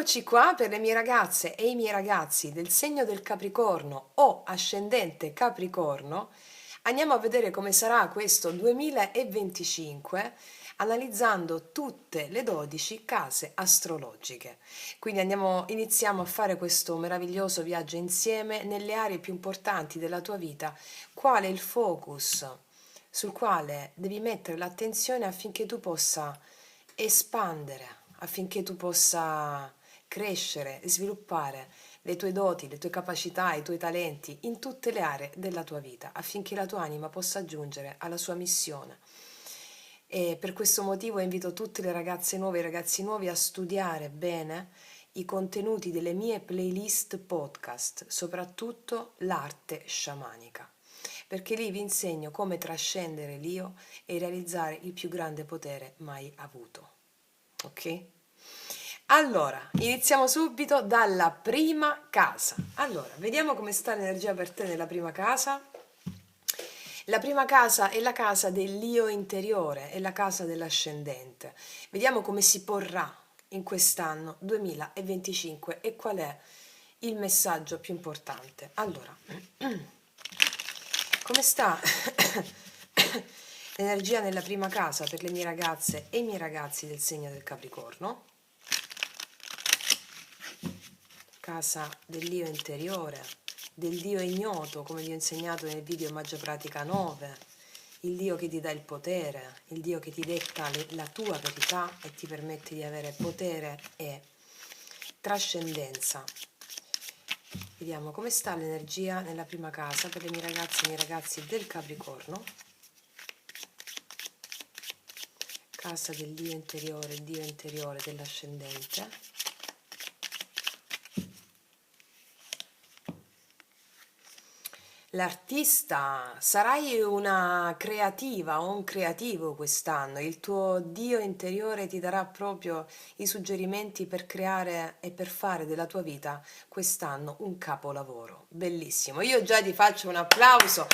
Eccoci qua per le mie ragazze e i miei ragazzi del segno del Capricorno o ascendente Capricorno. Andiamo a vedere come sarà questo 2025 analizzando tutte le 12 case astrologiche. Quindi iniziamo a fare questo meraviglioso viaggio insieme nelle aree più importanti della tua vita. Qual è il focus sul quale devi mettere l'attenzione affinché tu possa espandere, affinché tu possa crescere e sviluppare le tue doti, le tue capacità, i tuoi talenti in tutte le aree della tua vita, affinché la tua anima possa giungere alla sua missione. E per questo motivo invito tutte le ragazze nuove e i ragazzi nuovi a studiare bene i contenuti delle mie playlist podcast, soprattutto l'arte sciamanica, perché lì vi insegno come trascendere l'io e realizzare il più grande potere mai avuto. Ok? Allora, iniziamo subito dalla prima casa. Allora, vediamo come sta l'energia per te nella prima casa. La prima casa è la casa dell'io interiore, è la casa dell'ascendente. Vediamo come si porrà in quest'anno 2025 e qual è il messaggio più importante. Allora, come sta l'energia nella prima casa per le mie ragazze e i miei ragazzi del segno del Capricorno? Casa dell'io interiore, del Dio ignoto, come vi ho insegnato nel video Magia Pratica 9, il Dio che ti dà il potere, il Dio che ti detta la tua verità e ti permette di avere potere e trascendenza. Vediamo come sta l'energia nella prima casa per le mie ragazze e i miei ragazzi del Capricorno. Casa del Dio interiore, il Dio interiore dell'ascendente. L'artista, sarai una creativa o un creativo quest'anno, il tuo Dio interiore ti darà proprio i suggerimenti per creare e per fare della tua vita quest'anno un capolavoro, bellissimo. Io già ti faccio un applauso,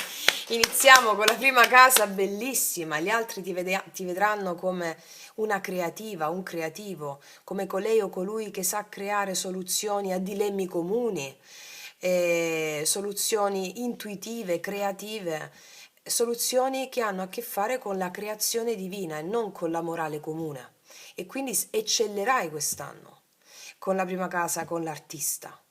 iniziamo con la prima casa, bellissima, gli altri ti vedranno come una creativa, un creativo, come colei o colui che sa creare soluzioni a dilemmi comuni, soluzioni intuitive, creative, soluzioni che hanno a che fare con la creazione divina e non con la morale comune. E quindi eccellerai quest'anno con la prima casa, con l'artista.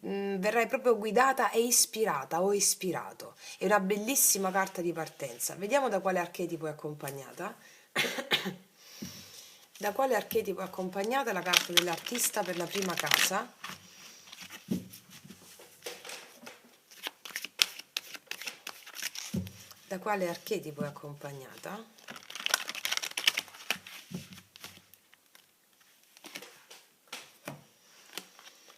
Verrai proprio guidata e ispirata o ispirato. È una bellissima carta di partenza. Vediamo da quale archetipo è accompagnata. Da quale archetipo è accompagnata la carta dell'artista per la prima casa? Da quale archetipo è accompagnata?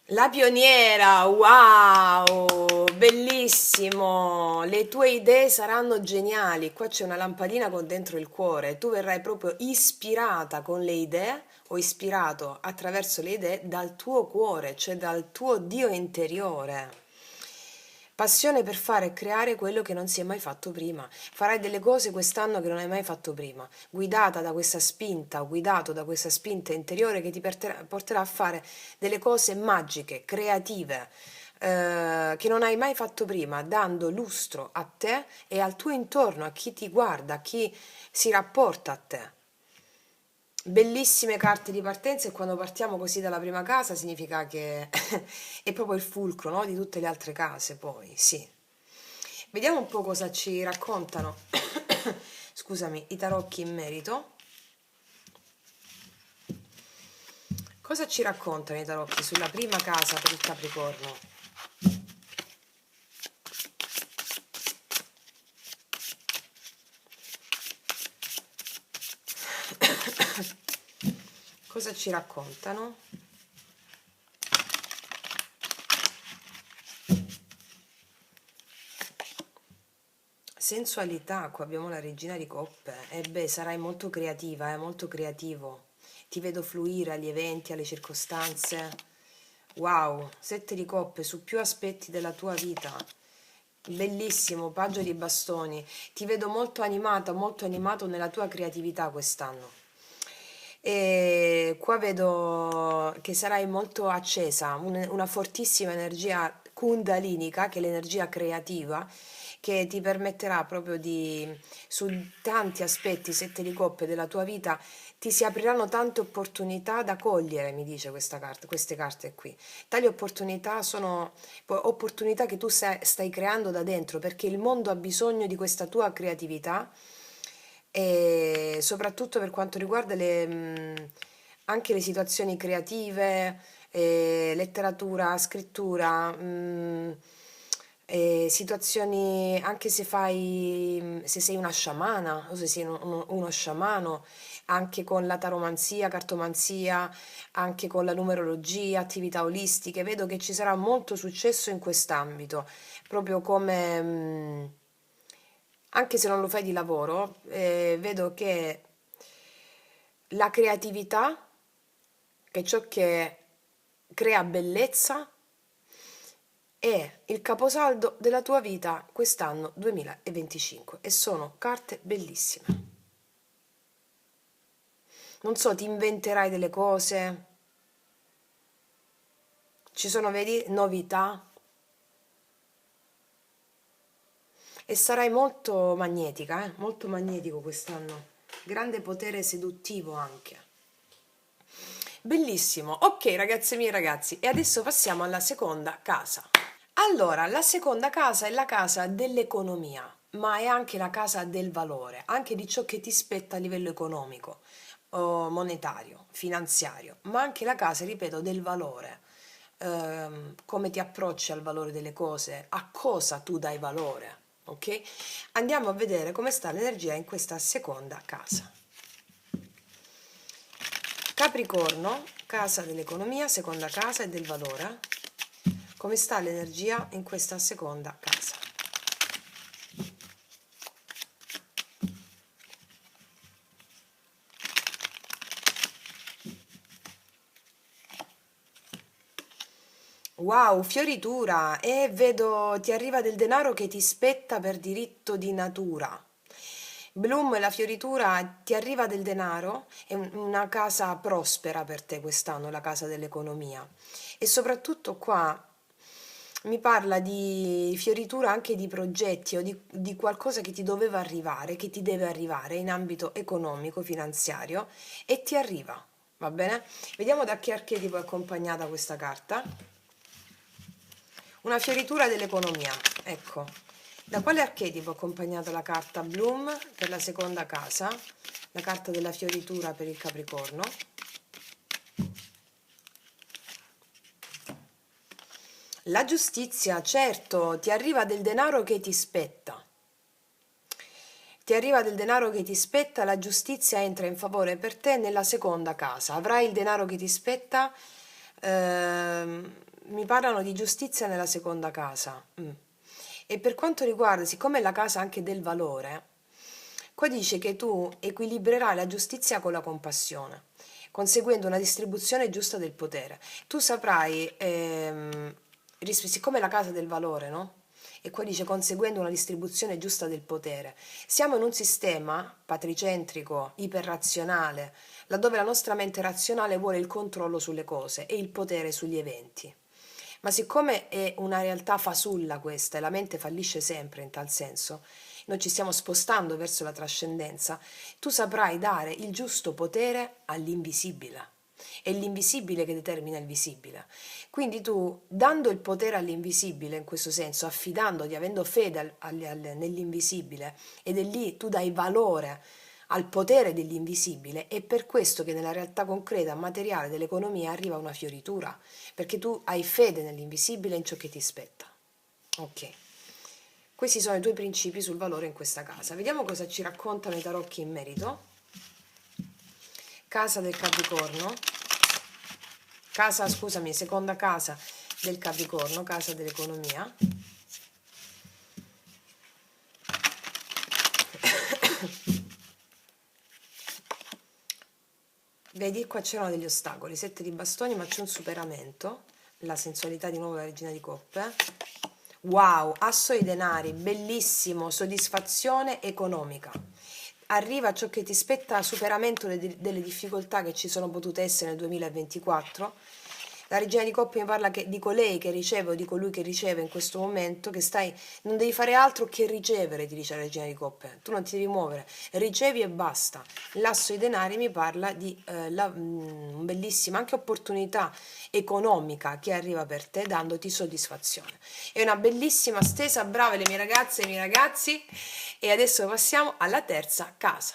La pioniera, wow, bellissimo, le tue idee saranno geniali, qua c'è una lampadina con dentro il cuore, tu verrai proprio ispirata con le idee o ispirato attraverso le idee dal tuo cuore, cioè dal tuo Dio interiore. Passione per fare e creare quello che non si è mai fatto prima. Farai delle cose quest'anno che non hai mai fatto prima, guidata da questa spinta o guidato da questa spinta interiore che ti porterà a fare delle cose magiche, creative, che non hai mai fatto prima, dando lustro a te e al tuo intorno, a chi ti guarda, a chi si rapporta a te. Bellissime carte di partenza e quando partiamo così dalla prima casa significa che è proprio il fulcro, no, di tutte le altre case, poi, sì. Vediamo un po' cosa ci raccontano, scusami, i tarocchi in merito. Cosa ci raccontano i tarocchi sulla prima casa per il Capricorno? Cosa ci raccontano? Sensualità, qua abbiamo la regina di coppe. E beh, sarai molto creativa, molto creativo. Ti vedo fluire agli eventi, alle circostanze. Wow, 7 di coppe su più aspetti della tua vita. Bellissimo, paggio di bastoni. Ti vedo molto animata, molto animato nella tua creatività quest'anno. E qua vedo che sarai molto accesa, una fortissima energia kundalinica, che è l'energia creativa, che ti permetterà proprio di, su tanti aspetti, sette di coppe della tua vita, ti si apriranno tante opportunità da cogliere, mi dice questa carta, queste carte qui. Tali opportunità sono opportunità che tu stai creando da dentro, perché il mondo ha bisogno di questa tua creatività e soprattutto per quanto riguarda anche le situazioni creative, letteratura, scrittura, situazioni, anche se fai, se sei una sciamana o se sei uno sciamano, anche con la taromanzia, cartomanzia, anche con la numerologia, attività olistiche, vedo che ci sarà molto successo in quest'ambito, proprio come, anche se non lo fai di lavoro, vedo che la creatività, che è ciò che crea bellezza, è il caposaldo della tua vita quest'anno 2025 e sono carte bellissime. Non so, ti inventerai delle cose, ci sono, vedi, novità e sarai molto magnetica, molto magnetico quest'anno. Grande potere seduttivo anche. Bellissimo. Ok, ragazze mie e ragazzi, e adesso passiamo alla seconda casa. Allora, la seconda casa è la casa dell'economia, ma è anche la casa del valore, anche di ciò che ti spetta a livello economico, o monetario, finanziario, ma anche la casa, ripeto, del valore. Come ti approcci al valore delle cose, a cosa tu dai valore, ok? Andiamo a vedere come sta l'energia in questa seconda casa. Capricorno, casa dell'economia, seconda casa e del valore. Come sta l'energia in questa seconda casa? Wow, fioritura! E vedo ti arriva del denaro che ti spetta per diritto di natura. Bloom, la fioritura, ti arriva del denaro, è una casa prospera per te quest'anno, la casa dell'economia. E soprattutto qua mi parla di fioritura anche di progetti o di qualcosa che ti doveva arrivare, che ti deve arrivare in ambito economico, finanziario, e ti arriva, va bene? Vediamo da che archetipo è accompagnata questa carta. Una fioritura dell'economia, ecco. Da quale archetipo è accompagnata la carta Bloom per la seconda casa, la carta della fioritura per il Capricorno? La giustizia, certo, ti arriva del denaro che ti spetta. Ti arriva del denaro che ti spetta, la giustizia entra in favore per te nella seconda casa. Avrai il denaro che ti spetta, mi parlano di giustizia nella seconda casa. E per quanto riguarda, siccome è la casa anche del valore, qua dice che tu equilibrerai la giustizia con la compassione, conseguendo una distribuzione giusta del potere. Tu saprai, siccome è la casa del valore, no? E qua dice conseguendo una distribuzione giusta del potere. Siamo in un sistema patricentrico, iperrazionale, laddove la nostra mente razionale vuole il controllo sulle cose e il potere sugli eventi. Ma siccome è una realtà fasulla questa e la mente fallisce sempre in tal senso, noi ci stiamo spostando verso la trascendenza, tu saprai dare il giusto potere all'invisibile. È l'invisibile che determina il visibile. Quindi tu, dando il potere all'invisibile, in questo senso, affidandoti, avendo fede nell'invisibile, ed è lì tu dai valore al potere dell'invisibile, è per questo che nella realtà concreta, materiale dell'economia arriva una fioritura, perché tu hai fede nell'invisibile e in ciò che ti spetta. Ok. Questi sono i due principi sul valore in questa casa. Vediamo cosa ci raccontano i tarocchi in merito. Casa del Capricorno. Casa, scusami, seconda casa del Capricorno, casa dell'economia. Vedi, qua c'erano degli ostacoli, 7 di bastoni, ma c'è un superamento, la sensualità di nuovo la regina di coppe. Wow, asso di denari, bellissimo, soddisfazione economica. arriva ciò che ti spetta, superamento delle difficoltà che ci sono potute essere nel 2024. La regina di coppe mi parla di colei che riceve o di colui che riceve in questo momento, che non devi fare altro che ricevere, ti dice la regina di coppe, tu non ti devi muovere, ricevi e basta. L'asso dei denari mi parla di bellissima anche opportunità economica che arriva per te dandoti soddisfazione. È una bellissima stesa, brave le mie ragazze e i miei ragazzi, e adesso passiamo alla terza casa.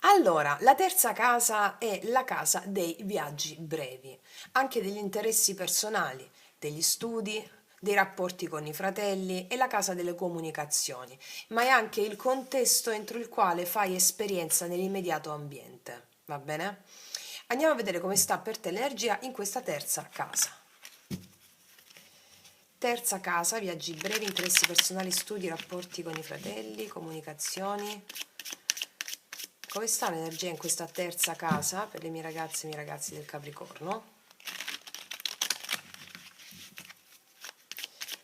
Allora, la terza casa è la casa dei viaggi brevi, anche degli interessi personali, degli studi, dei rapporti con i fratelli, è la casa delle comunicazioni, ma è anche il contesto entro il quale fai esperienza nell'immediato ambiente, va bene? Andiamo a vedere come sta per te l'energia in questa terza casa. Terza casa, viaggi brevi, interessi personali, studi, rapporti con i fratelli, comunicazioni. Come sta l'energia in questa terza casa per le mie ragazze e i miei ragazzi del Capricorno?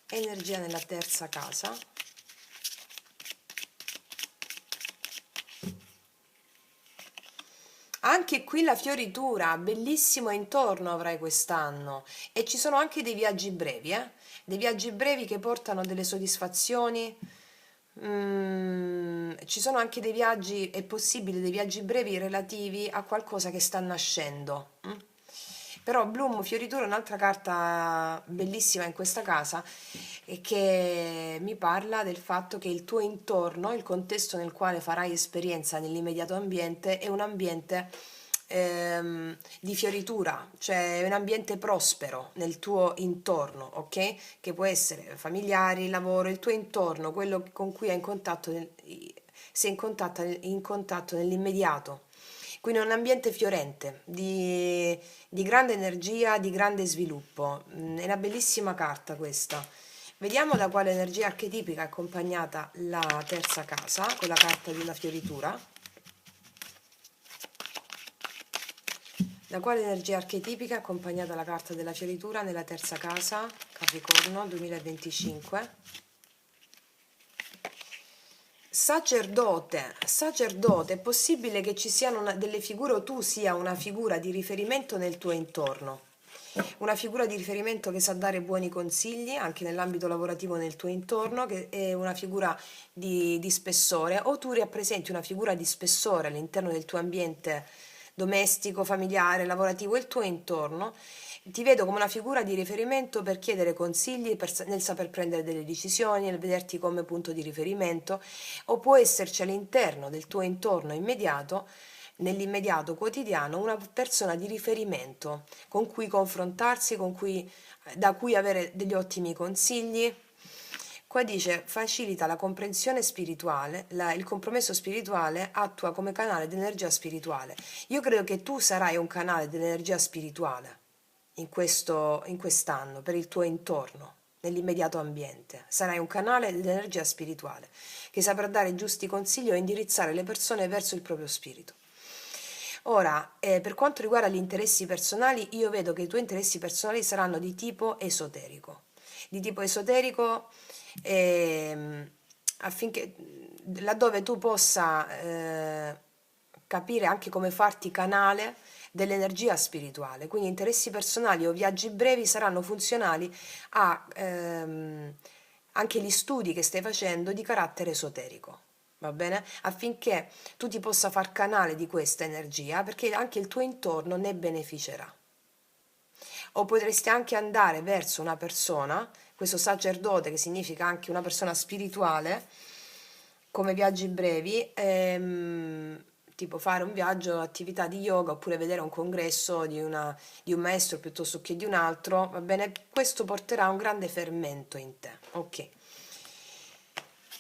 Energia nella terza casa. Anche qui la fioritura, bellissimo intorno avrai quest'anno, e ci sono anche dei viaggi brevi, dei viaggi brevi che portano delle soddisfazioni. Ci sono anche dei viaggi, è possibile, dei viaggi brevi relativi a qualcosa che sta nascendo. Però Bloom, fioritura, è un'altra carta bellissima in questa casa, e che mi parla del fatto che il tuo intorno, il contesto nel quale farai esperienza nell'immediato ambiente, è un ambiente di fioritura, cioè è un ambiente prospero nel tuo intorno, ok? Che può essere familiari, lavoro, il tuo intorno, quello con cui hai in contatto, sei in contatto nell'immediato. Quindi è un ambiente fiorente, di grande energia, di grande sviluppo. È una bellissima carta questa. Vediamo da quale energia archetipica è accompagnata la terza casa, con la carta della fioritura. Da quale energia archetipica è accompagnata la carta della fioritura nella terza casa, Capricorno 2025? Sacerdote, è possibile che ci siano delle figure o tu sia una figura di riferimento nel tuo intorno, una figura di riferimento che sa dare buoni consigli anche nell'ambito lavorativo nel tuo intorno, che è una figura di spessore, o tu rappresenti una figura di spessore all'interno del tuo ambiente domestico, familiare, lavorativo, il tuo intorno. Ti vedo come una figura di riferimento per chiedere consigli, nel saper prendere delle decisioni, nel vederti come punto di riferimento, o può esserci all'interno del tuo intorno immediato, nell'immediato quotidiano, una persona di riferimento con cui confrontarsi, da cui avere degli ottimi consigli. Qua dice facilita la comprensione spirituale, il compromesso spirituale, attua come canale di energia spirituale. Io credo che tu sarai un canale di energia spirituale in quest'anno per il tuo intorno, nell'immediato ambiente. Sarai un canale di energia spirituale che saprà dare giusti consigli o indirizzare le persone verso il proprio spirito. Ora, per quanto riguarda gli interessi personali, io vedo che i tuoi interessi personali saranno di tipo esoterico. Di tipo esoterico, affinché laddove tu possa capire anche come farti canale dell'energia spirituale. Quindi interessi personali o viaggi brevi saranno funzionali a anche gli studi che stai facendo di carattere esoterico. Va bene? Affinché tu ti possa far canale di questa energia, perché anche il tuo intorno ne beneficerà. O potresti anche andare verso una persona, questo sacerdote, che significa anche una persona spirituale, come viaggi brevi, tipo fare un viaggio, attività di yoga, oppure vedere un congresso di un maestro piuttosto che di un altro, va bene? Questo porterà un grande fermento in te, ok?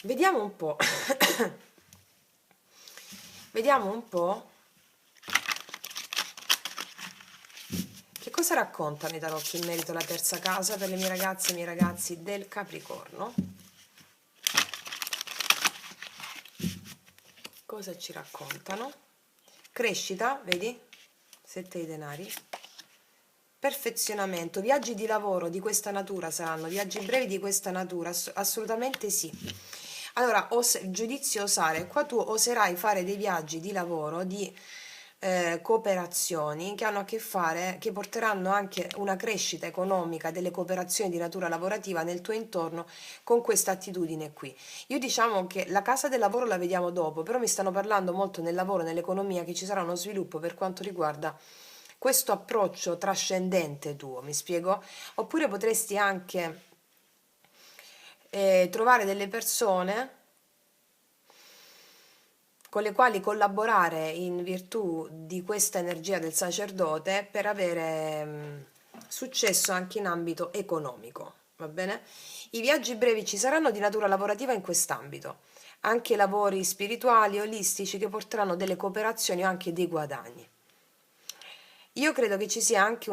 Vediamo un po'. Vediamo un po' che cosa raccontano i tarocchi in merito alla terza casa per le mie ragazze e i miei ragazzi del Capricorno. Cosa ci raccontano? Crescita, vedi? 7 di denari. Perfezionamento, viaggi di lavoro di questa natura saranno, viaggi brevi di questa natura, assolutamente sì. Allora, giudizio osare, qua tu oserai fare dei viaggi di lavoro, di cooperazioni che hanno a che fare, che porteranno anche una crescita economica delle cooperazioni di natura lavorativa nel tuo intorno con questa attitudine qui. Io diciamo che la casa del lavoro la vediamo dopo, però mi stanno parlando molto nel lavoro, nell'economia, che ci sarà uno sviluppo per quanto riguarda questo approccio trascendente tuo, mi spiego? Oppure potresti anche trovare delle persone con le quali collaborare in virtù di questa energia del sacerdote per avere successo anche in ambito economico, va bene? I viaggi brevi ci saranno di natura lavorativa in quest'ambito, anche lavori spirituali, olistici che porteranno delle cooperazioni o anche dei guadagni. Io credo che ci sia anche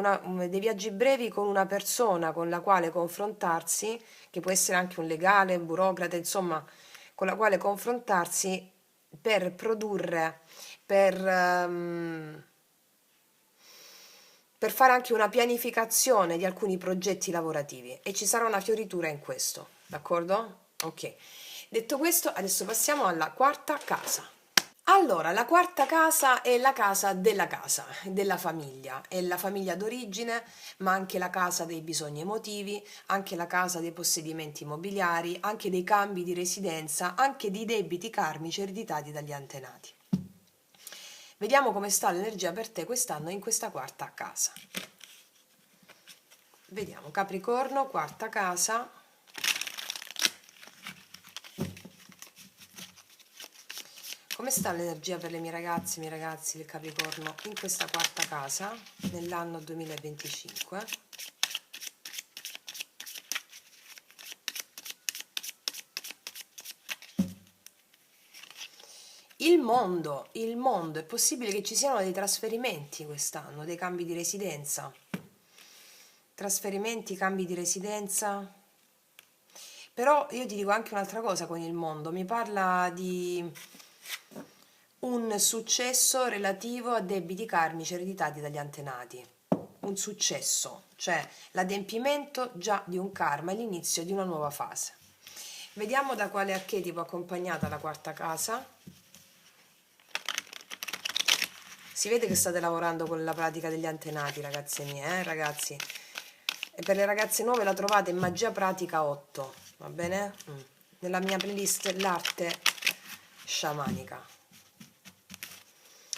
dei viaggi brevi con una persona con la quale confrontarsi, che può essere anche un legale, un burocrate, insomma, con la quale confrontarsi per produrre, per, ehm, per fare anche una pianificazione di alcuni progetti lavorativi e ci sarà una fioritura in questo, d'accordo? Ok. Detto questo, adesso passiamo alla quarta casa. Allora, la quarta casa è la casa, della famiglia, è la famiglia d'origine, ma anche la casa dei bisogni emotivi, anche la casa dei possedimenti immobiliari, anche dei cambi di residenza, anche di debiti karmici ereditati dagli antenati. Vediamo come sta l'energia per te quest'anno in questa quarta casa. Vediamo, Capricorno, quarta casa. Come sta l'energia per le mie ragazze, i miei ragazzi del Capricorno in questa quarta casa nell'anno 2025? Il mondo, è possibile che ci siano dei trasferimenti quest'anno, dei cambi di residenza. Trasferimenti, cambi di residenza. Però io ti dico anche un'altra cosa con il mondo, mi parla di un successo relativo a debiti karmici ereditati dagli antenati. Un successo, cioè l'adempimento già di un karma e l'inizio di una nuova fase. Vediamo da quale archetipo è accompagnata la quarta casa. Si vede che state lavorando con la pratica degli antenati, ragazze mie, ragazzi. E per le ragazze nuove la trovate in Magia Pratica 8, va bene? Nella mia playlist l'arte sciamanica.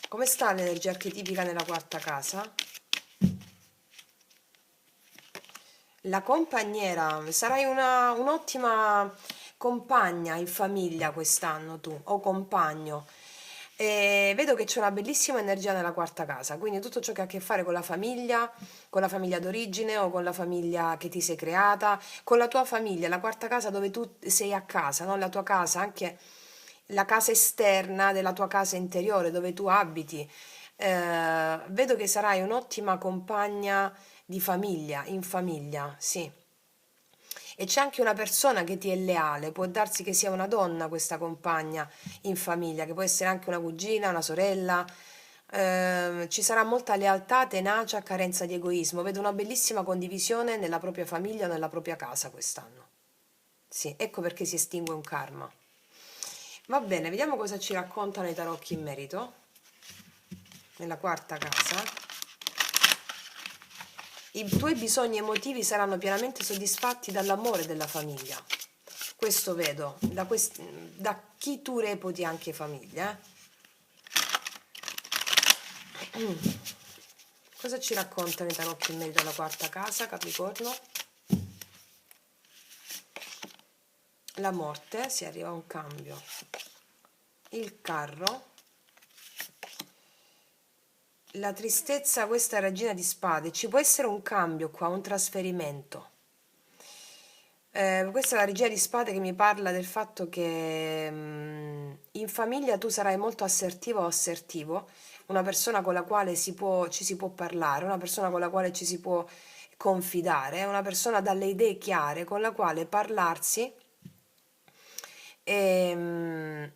Come sta l'energia archetipica nella quarta casa? La compagniera, sarai un'ottima compagna in famiglia quest'anno tu, o compagno. E vedo che c'è una bellissima energia nella quarta casa, quindi tutto ciò che ha a che fare con la famiglia d'origine o con la famiglia che ti sei creata, con la tua famiglia, la quarta casa dove tu sei a casa, no? La tua casa, anche la casa esterna della tua casa interiore dove tu abiti. Vedo che sarai un'ottima compagna di famiglia, in famiglia, sì. E c'è anche una persona che ti è leale, può darsi che sia una donna questa compagna in famiglia, che può essere anche una cugina, una sorella. Ci sarà molta lealtà, tenacia, carenza di egoismo. Vedo una bellissima condivisione nella propria famiglia, nella propria casa quest'anno. Sì, ecco perché si estingue un karma. Va bene, vediamo cosa ci raccontano i tarocchi in merito. Nella quarta casa. I tuoi bisogni emotivi saranno pienamente soddisfatti dall'amore della famiglia. Questo vedo, da chi tu reputi anche famiglia. Cosa ci raccontano i tarocchi in merito alla quarta casa, Capricorno? La morte, si arriva a un cambio. Il carro. La tristezza, questa è regina di spade. Ci può essere un cambio qua, un trasferimento. Questa è la regina di spade che mi parla del fatto che in famiglia tu sarai molto assertiva o assertivo, una persona con la quale ci si può parlare, una persona con la quale ci si può confidare, una persona dalle idee chiare con la quale parlarsi e,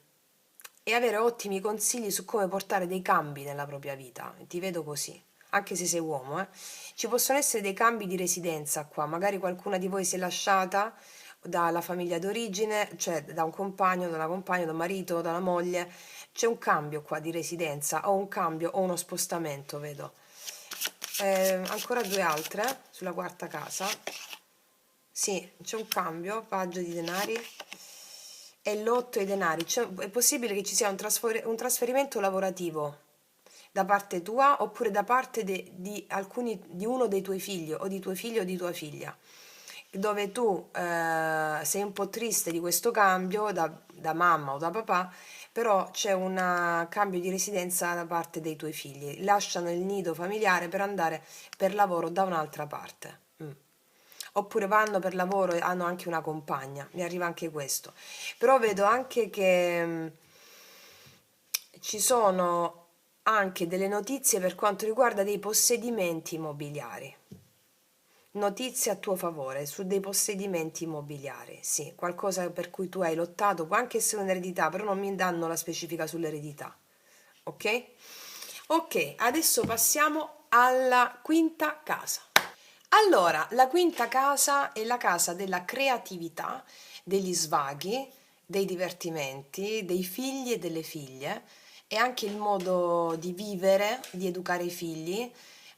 e avere ottimi consigli su come portare dei cambi nella propria vita. Ti vedo così, anche se sei uomo, eh. Ci possono essere dei cambi di residenza qua, magari qualcuna di voi si è lasciata dalla famiglia d'origine, cioè da un compagno, da una compagna, da un marito, da una moglie. C'è un cambio qua di residenza, o un cambio o uno spostamento, vedo. Ancora due altre sulla quarta casa. Sì, c'è un cambio, paggio di denari e l'otto ai denari. È possibile che ci sia un trasferimento lavorativo da parte tua oppure da parte di uno dei tuoi figli o di tuo figlio o di tua figlia, dove tu sei un po' triste di questo cambio da mamma o da papà, però c'è un cambio di residenza da parte dei tuoi figli. Lasciano il nido familiare per andare per lavoro da un'altra parte. Oppure vanno per lavoro e hanno anche una compagna, mi arriva anche questo. Però vedo anche che ci sono anche delle notizie per quanto riguarda dei possedimenti immobiliari. Notizie a tuo favore su dei possedimenti immobiliari, sì, qualcosa per cui tu hai lottato, può anche essere un'eredità, però non mi danno la specifica sull'eredità, ok? Ok, adesso passiamo alla quinta casa. Allora, la quinta casa è la casa della creatività, degli svaghi, dei divertimenti, dei figli e delle figlie, e anche il modo di vivere, di educare i figli,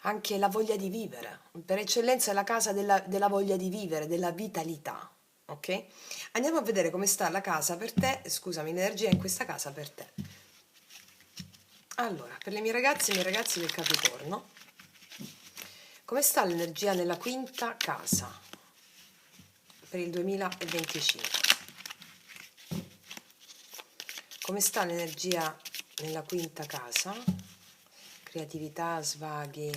anche la voglia di vivere. Per eccellenza è la casa della voglia di vivere, della vitalità. Ok? Andiamo a vedere come sta la casa per te, scusami, l'energia in questa casa per te. Allora, per le mie ragazze e i miei ragazzi del Capricorno, come sta l'energia nella quinta casa per il 2025? Come sta l'energia nella quinta casa? Creatività, svaghi,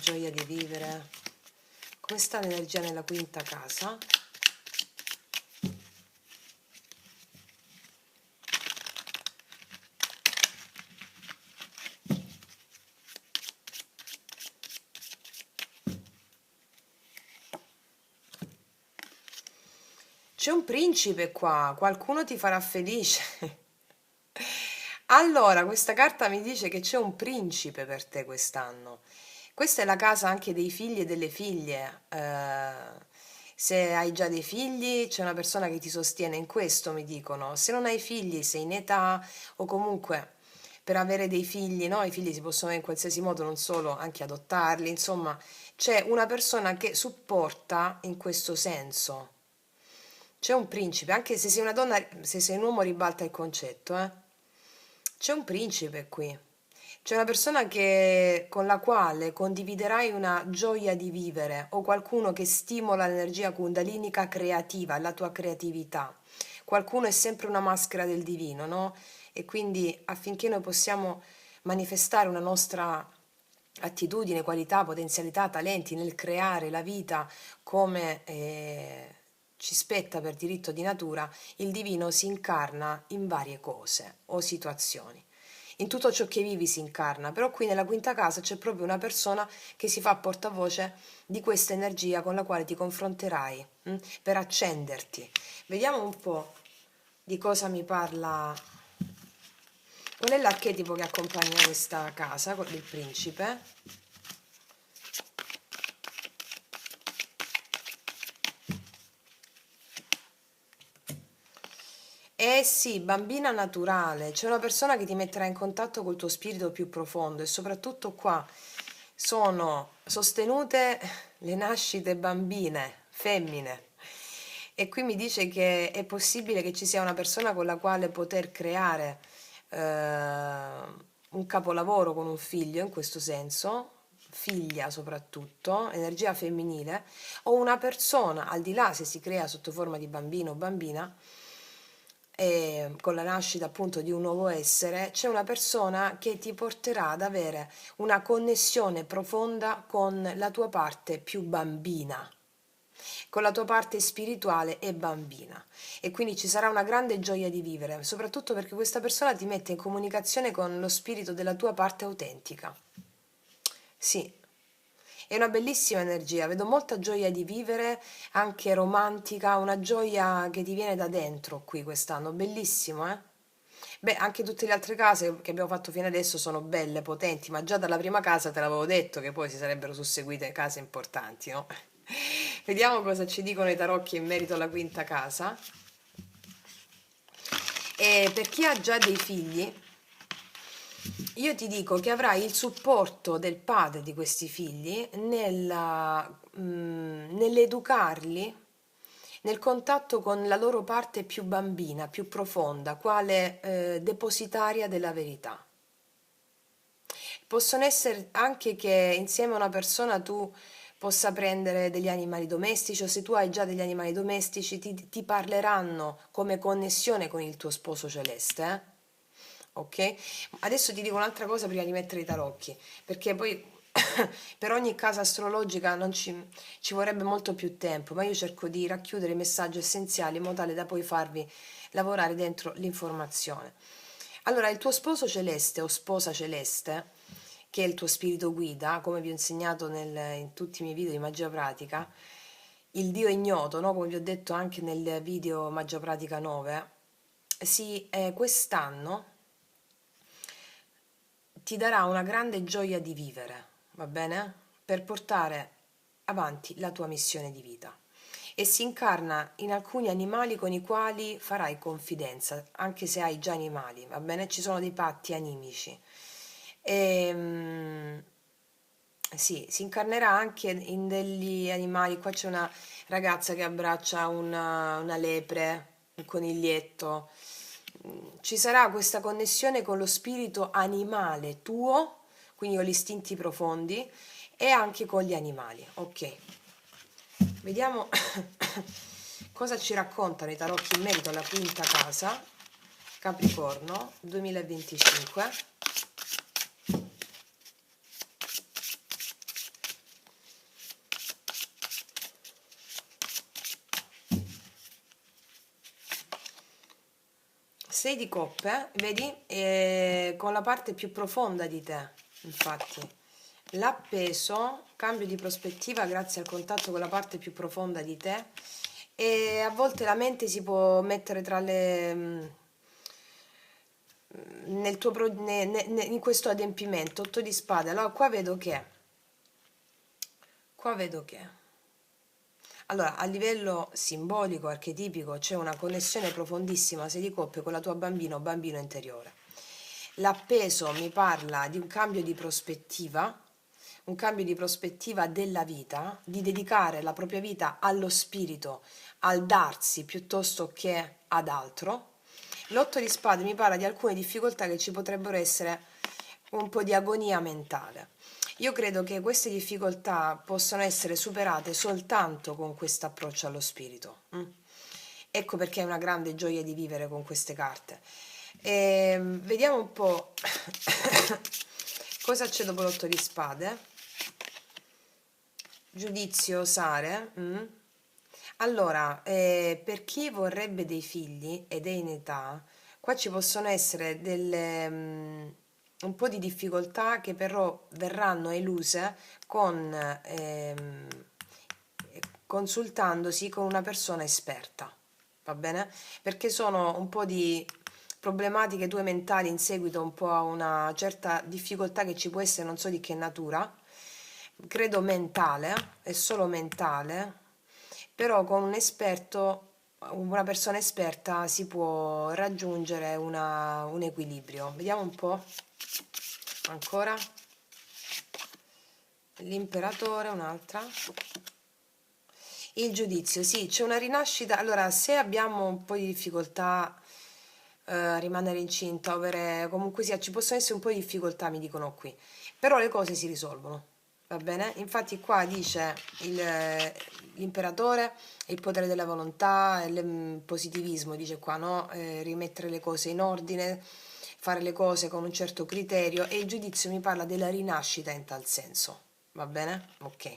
gioia di vivere. Come sta l'energia nella quinta casa? C'è un principe qua, qualcuno ti farà felice. Allora, questa carta mi dice che c'è un principe per te quest'anno. Questa è la casa anche dei figli e delle figlie. Se hai già dei figli, c'è una persona che ti sostiene in questo, mi dicono. Se non hai figli, sei in età o comunque per avere dei figli, no? I figli si possono avere in qualsiasi modo, non solo, anche adottarli. Insomma, c'è una persona che supporta in questo senso. C'è un principe, anche se sei una donna, se sei un uomo ribalta il concetto, eh. C'è un principe qui. C'è una persona con la quale condividerai una gioia di vivere o qualcuno che stimola l'energia kundalinica creativa, la tua creatività. Qualcuno è sempre una maschera del divino, no? E quindi affinché noi possiamo manifestare una nostra attitudine, qualità, potenzialità, talenti nel creare la vita come ci spetta per diritto di natura, il divino si incarna in varie cose o situazioni. In tutto ciò che vivi si incarna, però qui nella quinta casa c'è proprio una persona che si fa portavoce di questa energia con la quale ti confronterai per accenderti. Vediamo un po' di cosa mi parla. Qual è l'archetipo che accompagna questa casa del principe? Eh sì, bambina naturale, c'è una persona che ti metterà in contatto col tuo spirito più profondo e soprattutto qua sono sostenute le nascite bambine, femmine. E qui mi dice che è possibile che ci sia una persona con la quale poter creare un capolavoro con un figlio, in questo senso, figlia soprattutto, energia femminile, o una persona, al di là se si crea sotto forma di bambino o bambina, e con la nascita appunto di un nuovo essere, c'è una persona che ti porterà ad avere una connessione profonda con la tua parte più bambina, con la tua parte spirituale e bambina. E quindi ci sarà una grande gioia di vivere, soprattutto perché questa persona ti mette in comunicazione con lo spirito della tua parte autentica. Sì, è una bellissima energia, vedo molta gioia di vivere, anche romantica, una gioia che ti viene da dentro qui quest'anno, bellissimo, eh? Beh, anche tutte le altre case che abbiamo fatto fino adesso sono belle, potenti, ma già dalla prima casa te l'avevo detto che poi si sarebbero susseguite case importanti, no? Vediamo cosa ci dicono i tarocchi in merito alla quinta casa. E per chi ha già dei figli, io ti dico che avrai il supporto del padre di questi figli nell'educarli nel contatto con la loro parte più bambina, più profonda, quale depositaria della verità. Possono essere anche che insieme a una persona tu possa prendere degli animali domestici o se tu hai già degli animali domestici ti parleranno come connessione con il tuo sposo celeste. Ok? Adesso ti dico un'altra cosa prima di mettere i tarocchi, perché poi per ogni casa astrologica non ci vorrebbe molto più tempo, ma io cerco di racchiudere i messaggi essenziali in modo tale da poi farvi lavorare dentro l'informazione. Allora, il tuo sposo celeste o sposa celeste, che è il tuo spirito guida, come vi ho insegnato in tutti i miei video di magia pratica, il Dio ignoto, no? Come vi ho detto anche nel video Magia Pratica 9, quest'anno ti darà una grande gioia di vivere, va bene? Per portare avanti la tua missione di vita. E si incarna in alcuni animali con i quali farai confidenza, anche se hai già animali, va bene? Ci sono dei patti animici. E, sì, si incarnerà anche in degli animali. Qua c'è una ragazza che abbraccia una lepre, un coniglietto. Ci sarà questa connessione con lo spirito animale tuo, quindi con gli istinti profondi, e anche con gli animali. Ok, vediamo cosa ci raccontano i tarocchi in merito alla quinta casa, Capricorno 2025. Sei di coppe, vedi? Con la parte più profonda di te, infatti. L'appeso, cambio di prospettiva grazie al contatto con la parte più profonda di te e a volte la mente si può mettere tra le... nel tuo in questo adempimento, 8 di spade. Allora qua vedo che allora, a livello simbolico, archetipico, c'è una connessione profondissima, se di coppia, con la tua bambina o bambino interiore. L'appeso mi parla di un cambio di prospettiva della vita, di dedicare la propria vita allo spirito, al darsi piuttosto che ad altro. L'otto di spade mi parla di alcune difficoltà che ci potrebbero essere, un po' di agonia mentale. Io credo che queste difficoltà possano essere superate soltanto con questo approccio allo spirito. Ecco perché è una grande gioia di vivere con queste carte. Vediamo un po' cosa c'è dopo l'otto di spade. Giudizio, osare. Allora, per chi vorrebbe dei figli ed è in età, qua ci possono essere un po' di difficoltà che però verranno eluse con, consultandosi con una persona esperta, va bene? Perché sono un po' di problematiche tue mentali in seguito un po' a una certa difficoltà che ci può essere, non so di che natura, credo mentale, è solo mentale, però con un esperto, una persona esperta si può raggiungere un equilibrio. Vediamo un po'. Ancora. L'imperatore, un'altra. Il giudizio, sì, c'è una rinascita. Allora, se abbiamo un po' di difficoltà a rimanere incinta, comunque sia, ci possono essere un po' di difficoltà, mi dicono qui, però le cose si risolvono, va bene? Infatti qua dice l'imperatore, il potere della volontà, il positivismo, dice qua, no? Rimettere le cose in ordine, fare le cose con un certo criterio e il giudizio mi parla della rinascita in tal senso, va bene? Ok.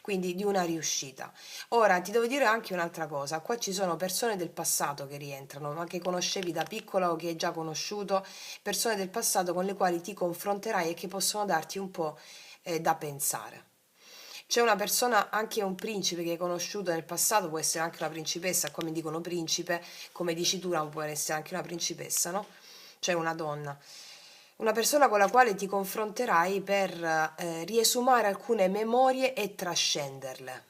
Quindi di una riuscita. Ora ti devo dire anche un'altra cosa, qua ci sono persone del passato che rientrano, ma che conoscevi da piccola o che hai già conosciuto, persone del passato con le quali ti confronterai e che possono darti un po' da pensare. C'è una persona, anche un principe che hai conosciuto nel passato, può essere anche una principessa, come dicono principe, come dici tu, può essere anche una principessa, no? Cioè una donna. Una persona con la quale ti confronterai per riesumare alcune memorie e trascenderle.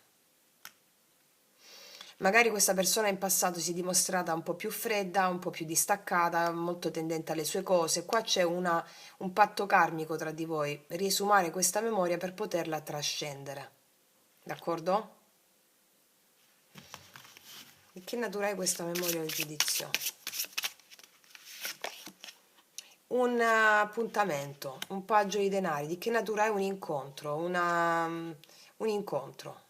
Magari questa persona in passato si è dimostrata un po' più fredda, un po' più distaccata, molto tendente alle sue cose. Qua c'è un patto karmico tra di voi, riesumare questa memoria per poterla trascendere. D'accordo? Di che natura è questa memoria del giudizio? Un appuntamento, un paggio di denari. Di che natura è un incontro? Un incontro.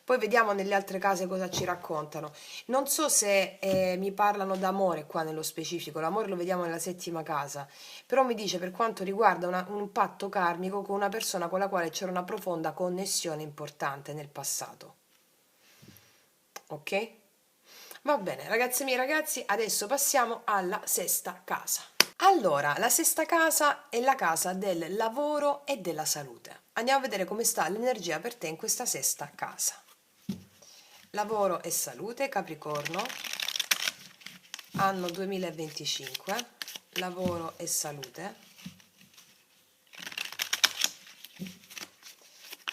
Poi vediamo nelle altre case cosa ci raccontano. Non so se mi parlano d'amore qua nello specifico, l'amore lo vediamo nella settima casa, però mi dice per quanto riguarda un patto karmico con una persona con la quale c'era una profonda connessione importante nel passato. Ok? Va bene, ragazze mie ragazzi, adesso passiamo alla sesta casa. Allora, la sesta casa è la casa del lavoro e della salute. Andiamo a vedere come sta l'energia per te in questa sesta casa. Lavoro e salute, Capricorno, anno 2025, lavoro e salute,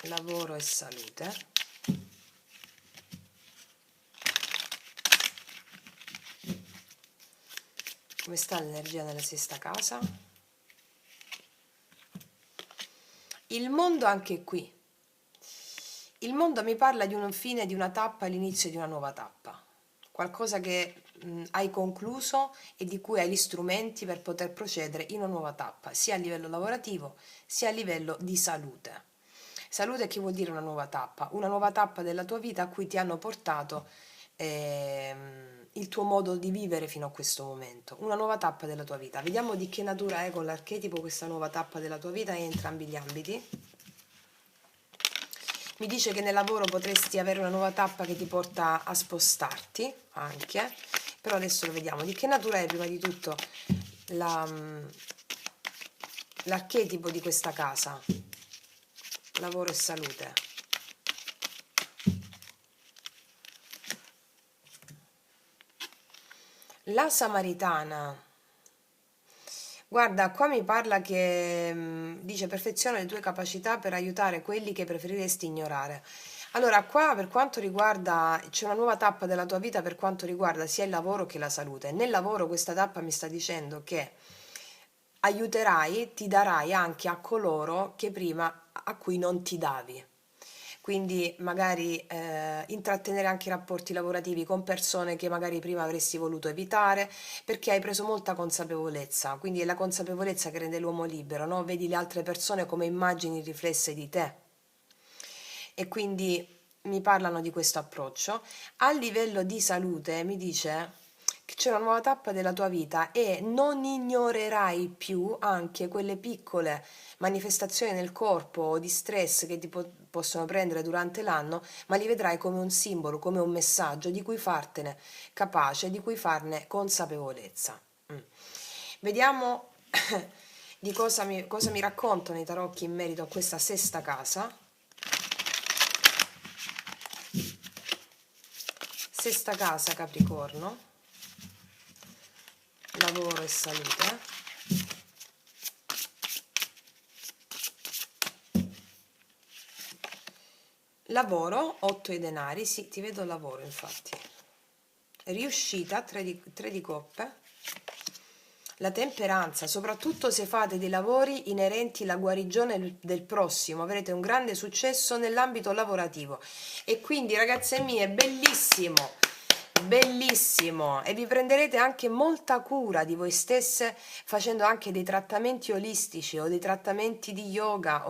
lavoro e salute, come sta l'energia nella sesta casa? Il mondo anche qui. Il mondo mi parla di un fine, di una tappa, l'inizio di una nuova tappa. Qualcosa che hai concluso e di cui hai gli strumenti per poter procedere in una nuova tappa, sia a livello lavorativo sia a livello di salute. Salute che vuol dire una nuova tappa? Una nuova tappa della tua vita a cui ti hanno portato il tuo modo di vivere fino a questo momento, una nuova tappa della tua vita. Vediamo di che natura è con l'archetipo questa nuova tappa della tua vita in entrambi gli ambiti. Mi dice che nel lavoro potresti avere una nuova tappa che ti porta a spostarti anche, però adesso lo vediamo. Di che natura è prima di tutto l'archetipo di questa casa? Lavoro e salute. La Samaritana. Guarda, qua mi parla che dice perfeziona le tue capacità per aiutare quelli che preferiresti ignorare. Allora, qua per quanto riguarda, c'è una nuova tappa della tua vita per quanto riguarda sia il lavoro che la salute. Nel lavoro questa tappa mi sta dicendo che aiuterai, ti darai anche a coloro che prima a cui non ti davi. Quindi magari intrattenere anche rapporti lavorativi con persone che magari prima avresti voluto evitare perché hai preso molta consapevolezza, quindi è la consapevolezza che rende l'uomo libero, no? Vedi le altre persone come immagini riflesse di te e quindi mi parlano di questo approccio. A livello di salute mi dice che c'è una nuova tappa della tua vita e non ignorerai più anche quelle piccole manifestazioni nel corpo o di stress che ti possono prendere durante l'anno, ma li vedrai come un simbolo, come un messaggio di cui fartene capace, di cui farne consapevolezza. Vediamo di cosa mi raccontano i tarocchi in merito a questa sesta casa. Sesta casa, Capricorno, lavoro e salute. Lavoro, 8 i denari, sì, ti vedo lavoro infatti. Riuscita, 3 di coppe. La temperanza, soprattutto se fate dei lavori inerenti alla guarigione del prossimo, avrete un grande successo nell'ambito lavorativo. E quindi, ragazze mie, bellissimo, bellissimo. E vi prenderete anche molta cura di voi stesse facendo anche dei trattamenti olistici o dei trattamenti di yoga,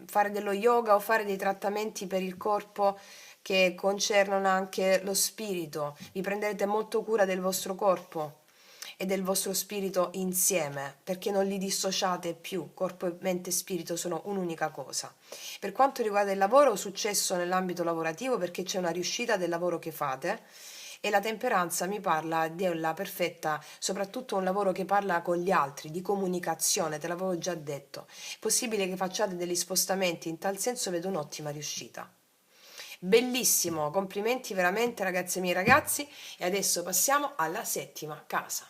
fare dello yoga o fare dei trattamenti per il corpo che concernono anche lo spirito. Vi prenderete molto cura del vostro corpo e del vostro spirito insieme, perché non li dissociate più. Corpo e mente e spirito sono un'unica cosa. Per quanto riguarda il lavoro, successo nell'ambito lavorativo perché c'è una riuscita del lavoro che fate. E la temperanza mi parla della perfetta, soprattutto un lavoro che parla con gli altri, di comunicazione, te l'avevo già detto. È possibile che facciate degli spostamenti, in tal senso vedo un'ottima riuscita. Bellissimo, complimenti veramente ragazze mie ragazzi e adesso passiamo alla settima casa.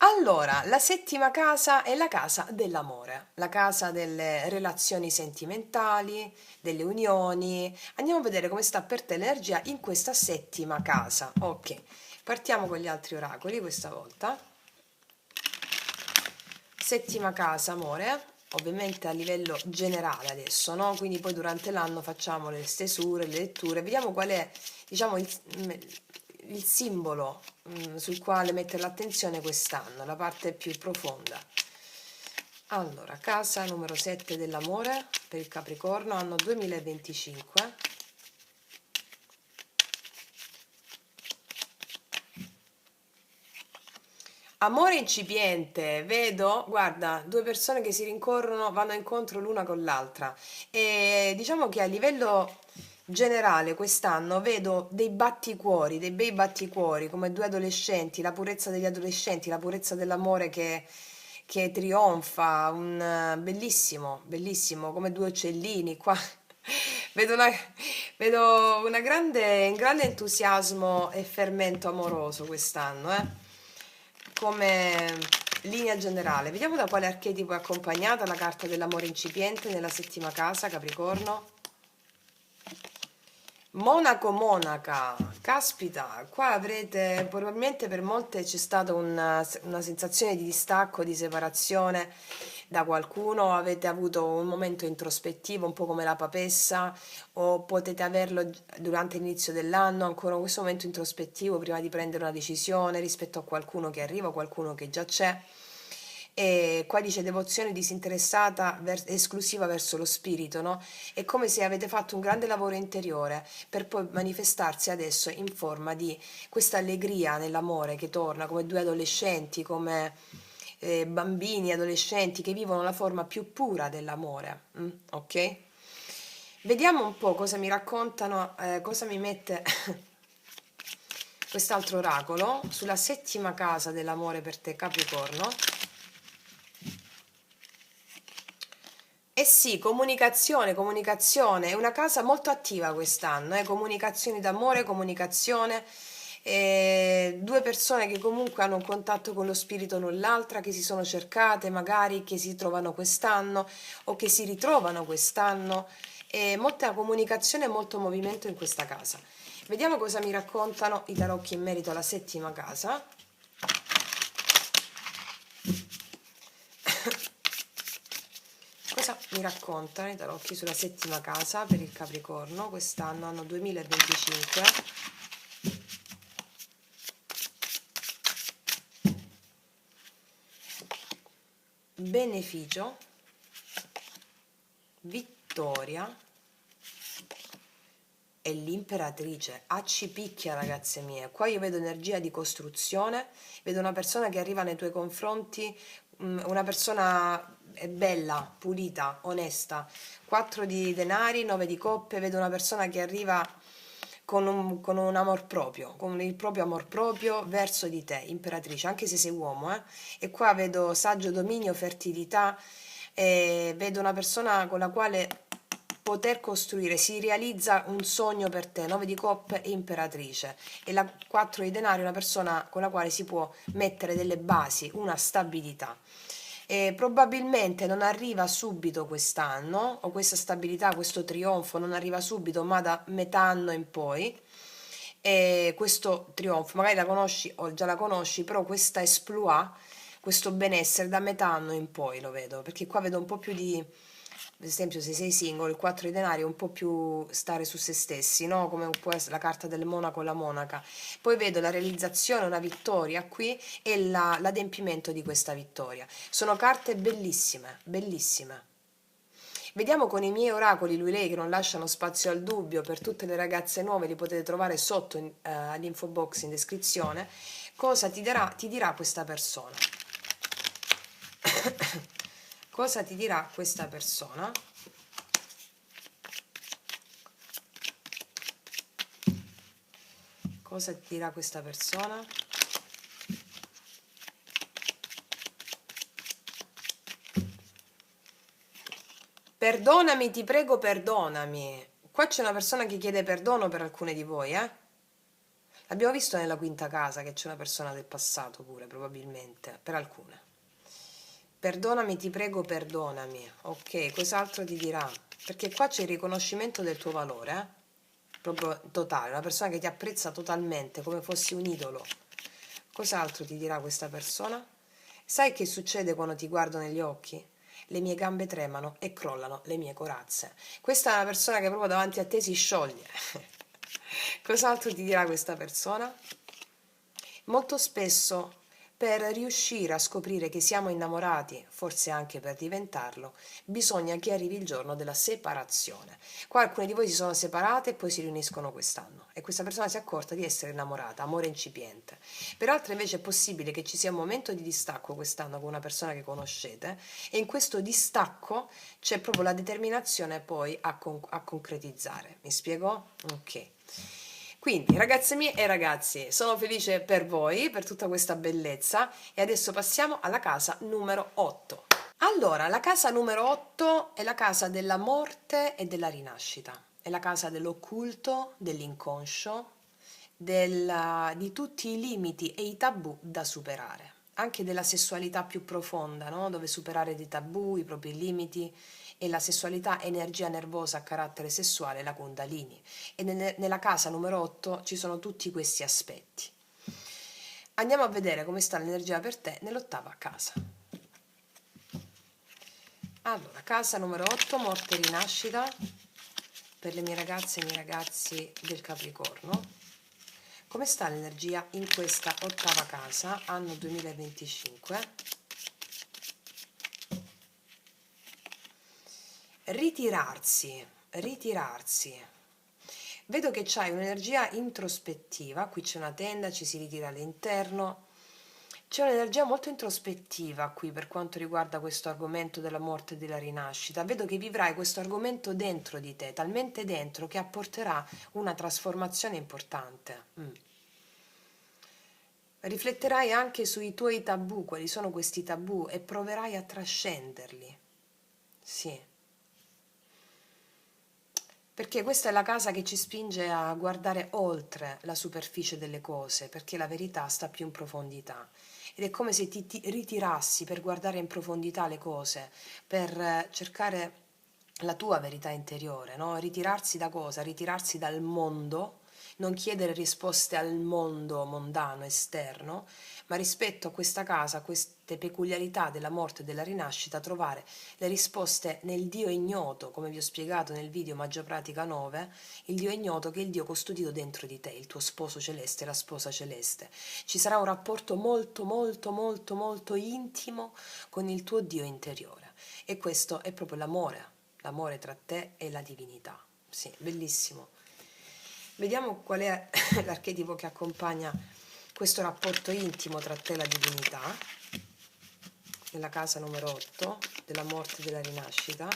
Allora, la settima casa è la casa dell'amore, la casa delle relazioni sentimentali, delle unioni. Andiamo a vedere come sta per te l'energia in questa settima casa. Ok, partiamo con gli altri oracoli questa volta. Settima casa, amore, ovviamente a livello generale adesso, no? Quindi poi durante l'anno facciamo le stesure, le letture, vediamo qual è, diciamo, il simbolo sul quale mettere l'attenzione quest'anno, la parte più profonda. Allora, casa numero 7 dell'amore per il Capricorno, anno 2025. Amore incipiente, vedo, guarda, due persone che si rincorrono, vanno incontro l'una con l'altra. E diciamo che a livello generale quest'anno vedo dei batticuori, dei bei batticuori, come due adolescenti, la purezza degli adolescenti, la purezza dell'amore che trionfa, bellissimo, bellissimo, come due uccellini qua. Vedo una, vedo un grande entusiasmo e fermento amoroso quest'anno, come linea generale. Vediamo da quale archetipo è accompagnata la carta dell'amore incipiente nella settima casa, Capricorno. Monaco, monaca, caspita, qua avrete, probabilmente per molte c'è stata una sensazione di distacco, di separazione da qualcuno, avete avuto un momento introspettivo, un po' come la papessa, o potete averlo durante l'inizio dell'anno, ancora questo momento introspettivo prima di prendere una decisione rispetto a qualcuno che arriva, qualcuno che già c'è. E qua dice devozione disinteressata, esclusiva verso lo spirito, no? È come se avete fatto un grande lavoro interiore per poi manifestarsi adesso in forma di questa allegria nell'amore che torna come due adolescenti, come bambini, adolescenti che vivono la forma più pura dell'amore. Ok? Vediamo un po' cosa mi raccontano, cosa mi mette quest'altro oracolo sulla settima casa dell'amore per te, Capricorno. Eh sì, comunicazione, comunicazione, è una casa molto attiva quest'anno, comunicazioni d'amore, comunicazione, due persone che comunque hanno un contatto con lo spirito l'un l'altra, che si sono cercate, magari che si trovano quest'anno o che si ritrovano quest'anno, molta comunicazione e molto movimento in questa casa. Vediamo cosa mi raccontano i tarocchi in merito alla settima casa. Cosa mi raccontano i tarocchi sulla settima casa per il Capricorno quest'anno, anno 2025? Beneficio, vittoria e l'imperatrice. Ci picchia, ragazze mie. Qua io vedo energia di costruzione, vedo una persona che arriva nei tuoi confronti, una persona bella, pulita, onesta. 4 di denari, 9 di coppe, vedo una persona che arriva con un amor proprio, con il proprio amor proprio verso di te, imperatrice, anche se sei uomo, eh. E qua vedo saggio, dominio, fertilità, e vedo una persona con la quale poter costruire, si realizza un sogno per te, 9 di coppe e imperatrice, e la 4 di denari, una persona con la quale si può mettere delle basi, una stabilità. Probabilmente non arriva subito quest'anno, o questa stabilità, questo trionfo non arriva subito, ma da metà anno in poi. E questo trionfo, magari la conosci o già la conosci, però questa esploit, questo benessere da metà anno in poi lo vedo, perché qua vedo un po' più di, ad esempio se sei single, il 4 di denari è un po' più stare su se stessi, no? Come può essere la carta del monaco e la monaca. Poi vedo la realizzazione, una vittoria qui e l'adempimento di questa vittoria. Sono carte bellissime, bellissime. Vediamo con i miei oracoli, lui lei che non lasciano spazio al dubbio, per tutte le ragazze nuove li potete trovare sotto all'info box in descrizione, cosa ti dirà questa persona. Cosa ti dirà questa persona? Cosa ti dirà questa persona? Perdonami, ti prego, perdonami. Qua c'è una persona che chiede perdono per alcune di voi, eh? L'abbiamo visto nella quinta casa che c'è una persona del passato pure, probabilmente, per alcune. Perdonami, ti prego, perdonami. Ok, cos'altro ti dirà? Perché qua c'è il riconoscimento del tuo valore, proprio totale, una persona che ti apprezza totalmente, come fossi un idolo. Cos'altro ti dirà questa persona? Sai che succede quando ti guardo negli occhi? Le mie gambe tremano e crollano le mie corazze. Questa è una persona che proprio davanti a te si scioglie. Cos'altro ti dirà questa persona? Molto spesso, per riuscire a scoprire che siamo innamorati, forse anche per diventarlo, bisogna che arrivi il giorno della separazione. Qua alcune di voi si sono separate e poi si riuniscono quest'anno e questa persona si è accorta di essere innamorata, amore incipiente. Per altre invece è possibile che ci sia un momento di distacco quest'anno con una persona che conoscete e in questo distacco c'è proprio la determinazione poi a concretizzare. Mi spiego? Ok. Quindi, ragazze mie e ragazzi, sono felice per voi, per tutta questa bellezza e adesso passiamo alla casa numero 8. Allora, la casa numero 8 è la casa della morte e della rinascita, è la casa dell'occulto, dell'inconscio, di tutti i limiti e i tabù da superare, anche della sessualità più profonda, no? Dove superare dei tabù, i propri limiti e la sessualità, energia nervosa a carattere sessuale, la Kundalini. E nella casa numero 8 ci sono tutti questi aspetti. Andiamo a vedere come sta l'energia per te nell'ottava casa. Allora, casa numero 8, morte e rinascita, per le mie ragazze e i miei ragazzi del Capricorno. Come sta l'energia in questa ottava casa, anno 2025? Ritirarsi, ritirarsi. Vedo che c'hai un'energia introspettiva, qui c'è una tenda, ci si ritira all'interno. C'è un'energia molto introspettiva qui per quanto riguarda questo argomento della morte e della rinascita. Vedo che vivrai questo argomento dentro di te, talmente dentro che apporterà una trasformazione importante. Rifletterai anche sui tuoi tabù, quali sono questi tabù, e proverai a trascenderli. Sì. Perché questa è la casa che ci spinge a guardare oltre la superficie delle cose, perché la verità sta più in profondità. Ed è come se ti ritirassi per guardare in profondità le cose, per cercare la tua verità interiore, no? Ritirarsi da cosa? Ritirarsi dal mondo, non chiedere risposte al mondo mondano esterno, ma rispetto a questa casa, a queste peculiarità della morte e della rinascita, trovare le risposte nel Dio ignoto, come vi ho spiegato nel video Magia Pratica 9, il Dio ignoto che è il Dio custodito dentro di te, il tuo sposo celeste, la sposa celeste. Ci sarà un rapporto molto, molto, molto, molto intimo con il tuo Dio interiore. E questo è proprio l'amore tra te e la divinità. Sì, bellissimo. Vediamo qual è l'archetipo che accompagna questo rapporto intimo tra te e la divinità, nella casa numero 8, della morte e della rinascita.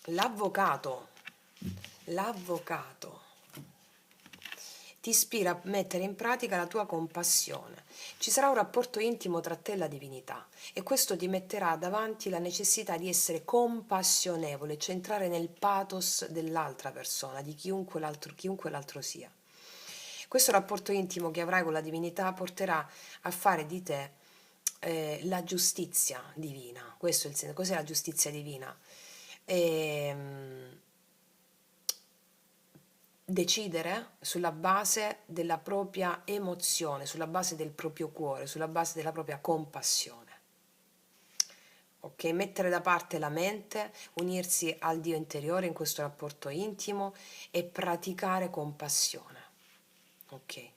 L'avvocato, l'avvocato ti ispira a mettere in pratica la tua compassione. Ci sarà un rapporto intimo tra te e la divinità e questo ti metterà davanti la necessità di essere compassionevole, cioè entrare nel pathos dell'altra persona, di chiunque l'altro sia. Questo rapporto intimo che avrai con la divinità porterà a fare di te la giustizia divina. Questo è il senso. Cos'è la giustizia divina? Decidere sulla base della propria emozione, sulla base del proprio cuore, sulla base della propria compassione. Ok, mettere da parte la mente, unirsi al Dio interiore in questo rapporto intimo e praticare compassione. Ok.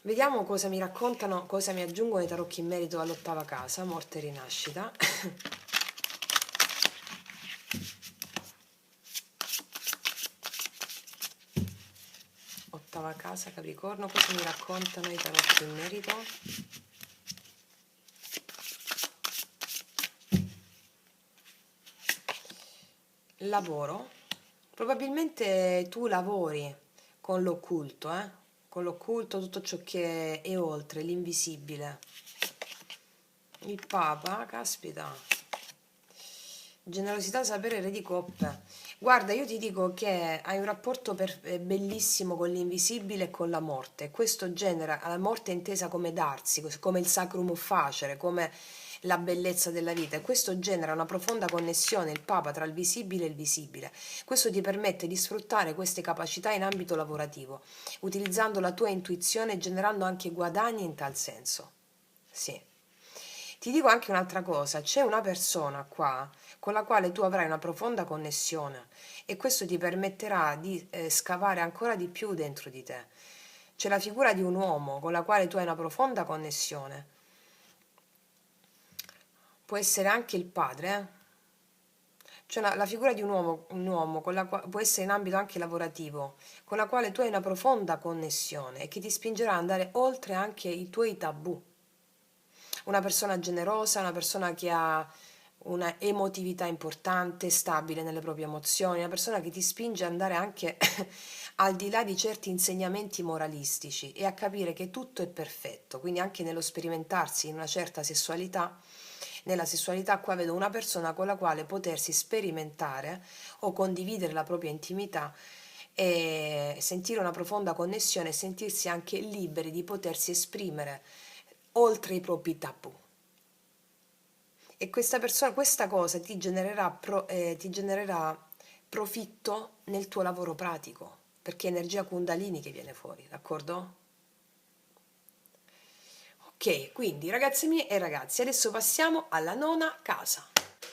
Vediamo cosa mi raccontano, cosa mi aggiungono i tarocchi in merito all'ottava casa, morte e rinascita. Ottava casa, Capricorno, cosa mi raccontano i tarocchi in merito? Lavoro. Probabilmente tu lavori con l'occulto, con l'occulto, tutto ciò che è oltre, l'invisibile. Il Papa, caspita. Generosità, sapere, re di coppe. Guarda, io ti dico che hai un rapporto bellissimo con l'invisibile e con la morte. Questo genera, la morte è intesa come darsi, come il sacrum facere, come la bellezza della vita. E questo genera una profonda connessione, il Papa, tra il visibile e il visibile. Questo ti permette di sfruttare queste capacità in ambito lavorativo, utilizzando la tua intuizione e generando anche guadagni in tal senso. Sì. Ti dico anche un'altra cosa, c'è una persona qua con la quale tu avrai una profonda connessione e questo ti permetterà di scavare ancora di più dentro di te. C'è la figura di un uomo con la quale tu hai una profonda connessione. Può essere anche il padre, Cioè la figura di un uomo con può essere in ambito anche lavorativo, con la quale tu hai una profonda connessione e che ti spingerà ad andare oltre anche i tuoi tabù. Una persona generosa, una persona che ha una emotività importante, stabile nelle proprie emozioni, una persona che ti spinge ad andare anche al di là di certi insegnamenti moralistici e a capire che tutto è perfetto, quindi anche nello sperimentarsi in una certa sessualità, nella sessualità qua vedo una persona con la quale potersi sperimentare o condividere la propria intimità e sentire una profonda connessione e sentirsi anche liberi di potersi esprimere oltre i propri tabù. E questa persona, questa cosa ti genererà profitto nel tuo lavoro pratico, perché è energia Kundalini che viene fuori, d'accordo? Ok, quindi ragazzi miei e ragazzi, adesso passiamo alla nona casa.